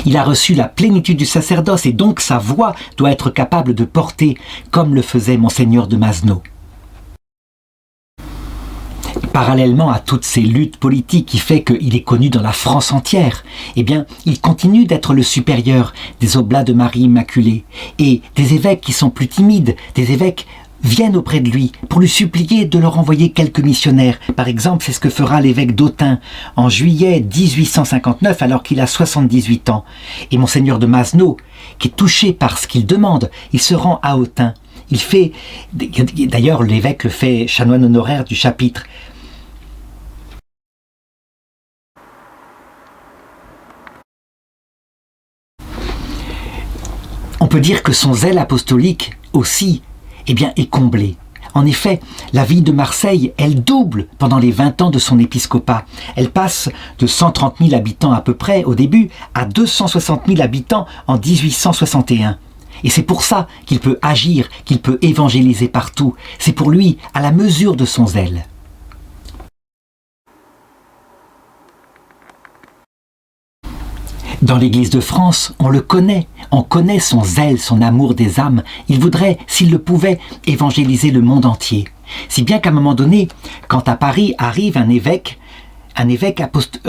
Il a reçu la plénitude du sacerdoce et donc sa voix doit être capable de porter comme le faisait Monseigneur de Mazenod. Parallèlement à toutes ces luttes politiques qui fait qu'il est connu dans la France entière, il continue d'être le supérieur des Oblats de Marie Immaculée. Et des évêques qui sont plus timides, des évêques viennent auprès de lui pour lui supplier de leur envoyer quelques missionnaires. Par exemple, c'est ce que fera l'évêque d'Autun en juillet 1859 alors qu'il a 78 ans. Et Monseigneur de Mazenod, qui est touché par ce qu'il demande, il se rend à Autun. D'ailleurs l'évêque le fait chanoine honoraire du chapitre. On peut dire que son zèle apostolique aussi est comblé. En effet, la ville de Marseille, elle double pendant les 20 ans de son épiscopat. Elle passe de 130 000 habitants à peu près au début à 260 000 habitants en 1861. Et c'est pour ça qu'il peut agir, qu'il peut évangéliser partout. C'est pour lui à la mesure de son zèle. Dans l'Église de France, on le connaît. On connaît son zèle, son amour des âmes. Il voudrait, s'il le pouvait, évangéliser le monde entier. Si bien qu'à un moment donné, quand à Paris arrive un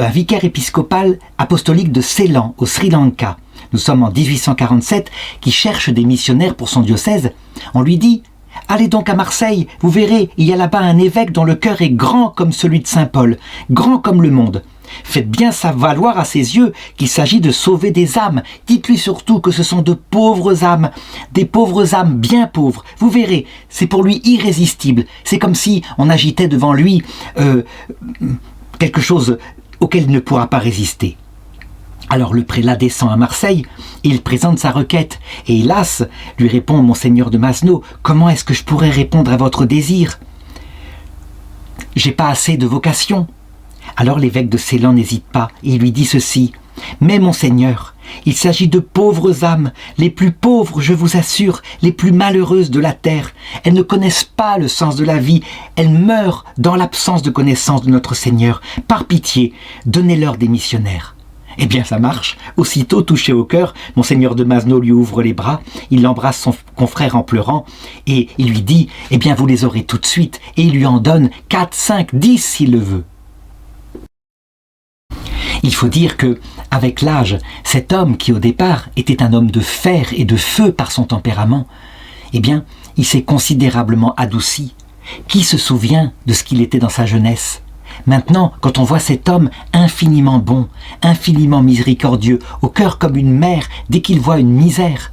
vicaire épiscopal apostolique de Ceylan, au Sri Lanka, nous sommes en 1847, qui cherche des missionnaires pour son diocèse, on lui dit « Allez donc à Marseille, vous verrez, il y a là-bas un évêque dont le cœur est grand comme celui de Saint Paul, grand comme le monde. Faites bien valoir à ses yeux qu'il s'agit de sauver des âmes. Dites-lui surtout que ce sont de pauvres âmes, des pauvres âmes bien pauvres. Vous verrez, c'est pour lui irrésistible. C'est comme si on agitait devant lui quelque chose auquel il ne pourra pas résister. » Alors le prélat descend à Marseille et il présente sa requête. Et hélas, lui répond Monseigneur de Masneau, « Comment est-ce que je pourrais répondre à votre désir ? J'ai pas assez de vocation. » Alors l'évêque de Ceylan n'hésite pas et il lui dit ceci. « Mais Monseigneur, il s'agit de pauvres âmes, les plus pauvres, je vous assure, les plus malheureuses de la terre. Elles ne connaissent pas le sens de la vie, elles meurent dans l'absence de connaissance de notre Seigneur. Par pitié, donnez-leur des missionnaires. » Eh bien ça marche. Aussitôt touché au cœur, Monseigneur de Masneau lui ouvre les bras, il embrasse son confrère en pleurant et il lui dit « Eh bien vous les aurez tout de suite » et il lui en donne 4, 5, 10 s'il le veut. Il faut dire que, avec l'âge, cet homme qui au départ était un homme de fer et de feu par son tempérament, eh bien, il s'est considérablement adouci. Qui se souvient de ce qu'il était dans sa jeunesse ? Maintenant, quand on voit cet homme infiniment bon, infiniment miséricordieux, au cœur comme une mère dès qu'il voit une misère,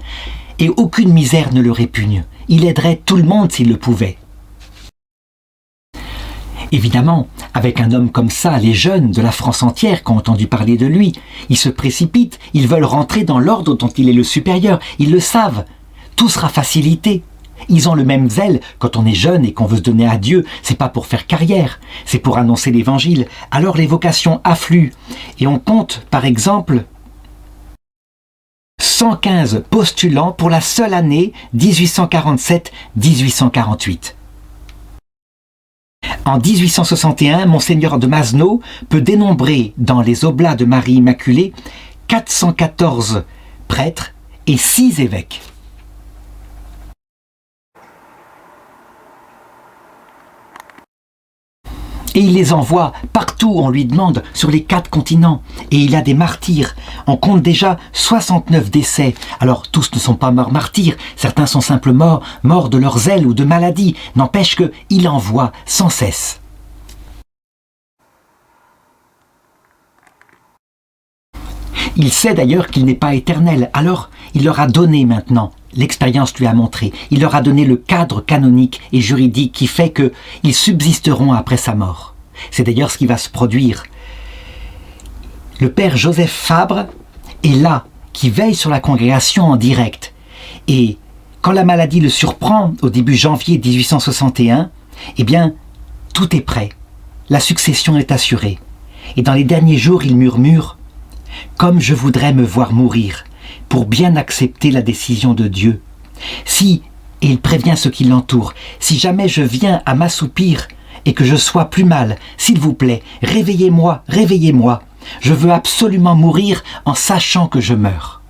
et aucune misère ne le répugne, il aiderait tout le monde s'il le pouvait. Évidemment, avec un homme comme ça, les jeunes de la France entière qui ont entendu parler de lui, ils se précipitent, ils veulent rentrer dans l'ordre dont il est le supérieur, ils le savent, tout sera facilité. Ils ont le même zèle quand on est jeune et qu'on veut se donner à Dieu, c'est pas pour faire carrière, c'est pour annoncer l'évangile. Alors les vocations affluent et on compte par exemple 115 postulants pour la seule année 1847-1848. En 1861, Monseigneur de Masneau peut dénombrer dans les Oblats de Marie Immaculée 414 prêtres et 6 évêques. Et il les envoie partout, on lui demande, sur les 4 continents. Et il a des martyrs. On compte déjà 69 décès. Alors, tous ne sont pas morts martyrs. Certains sont simplement morts de leur zèle ou de maladie. N'empêche qu'il envoie sans cesse. Il sait d'ailleurs qu'il n'est pas éternel. Alors, il leur a donné maintenant. L'expérience lui a montré. Il leur a donné le cadre canonique et juridique qui fait qu'ils subsisteront après sa mort. C'est d'ailleurs ce qui va se produire. Le père Joseph Fabre est là, qui veille sur la congrégation en direct. Et quand la maladie le surprend au début janvier 1861, eh bien, tout est prêt. La succession est assurée. Et dans les derniers jours, il murmure « Comme je voudrais me voir mourir !» pour bien accepter la décision de Dieu. Si, et il prévient ceux qui l'entourent, si jamais je viens à m'assoupir et que je sois plus mal, s'il vous plaît, réveillez-moi, réveillez-moi. Je veux absolument mourir en sachant que je meurs.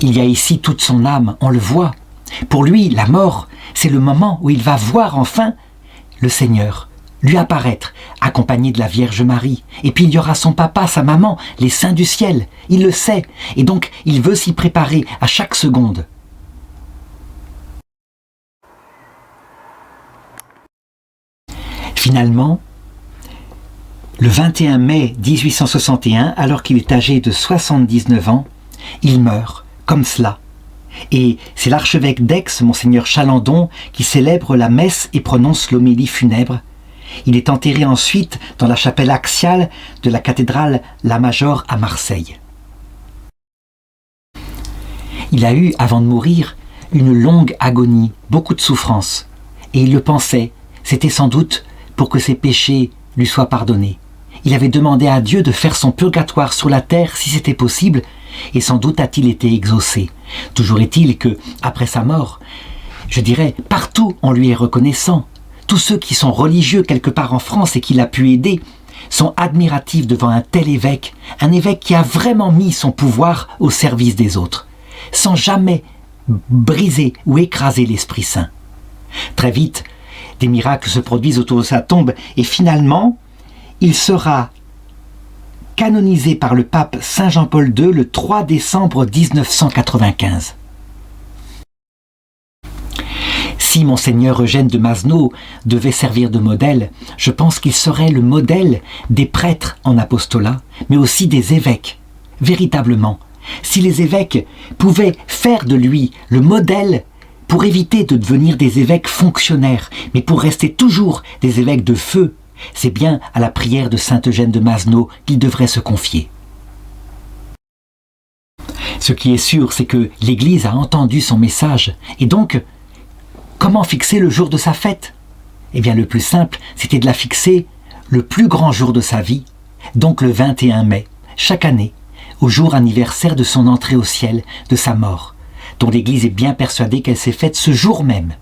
Il y a ici toute son âme, on le voit. Pour lui, la mort, c'est le moment où il va voir enfin le Seigneur, lui apparaître, accompagné de la Vierge Marie. Et puis il y aura son papa, sa maman, les saints du ciel. Il le sait, et donc il veut s'y préparer à chaque seconde. Finalement, le 21 mai 1861, alors qu'il est âgé de 79 ans, il meurt, comme cela. Et c'est l'archevêque d'Aix, Monseigneur Chalandon, qui célèbre la messe et prononce l'homélie funèbre. Il est enterré ensuite dans la chapelle axiale de la cathédrale La Major à Marseille. Il a eu, avant de mourir, une longue agonie, beaucoup de souffrance. Et il le pensait, c'était sans doute pour que ses péchés lui soient pardonnés. Il avait demandé à Dieu de faire son purgatoire sur la terre si c'était possible, et sans doute a-t-il été exaucé. Toujours est-il que, après sa mort, je dirais, partout on lui est reconnaissant. Tous ceux qui sont religieux quelque part en France et qu'il a pu aider sont admiratifs devant un tel évêque, un évêque qui a vraiment mis son pouvoir au service des autres, sans jamais briser ou écraser l'Esprit Saint. Très vite, des miracles se produisent autour de sa tombe et finalement, il sera canonisé par le pape Saint Jean-Paul II le 3 décembre 1995. Si Monseigneur Eugène de Masneau devait servir de modèle, je pense qu'il serait le modèle des prêtres en apostolat, mais aussi des évêques, véritablement. Si les évêques pouvaient faire de lui le modèle pour éviter de devenir des évêques fonctionnaires, mais pour rester toujours des évêques de feu, c'est bien à la prière de saint Eugène de Masneau qu'il devrait se confier. Ce qui est sûr, c'est que l'Église a entendu son message, et donc, comment fixer le jour de sa fête? Eh bien, le plus simple, c'était de la fixer le plus grand jour de sa vie, donc le 21 mai, chaque année, au jour anniversaire de son entrée au ciel, de sa mort, dont l'Église est bien persuadée qu'elle s'est faite ce jour même.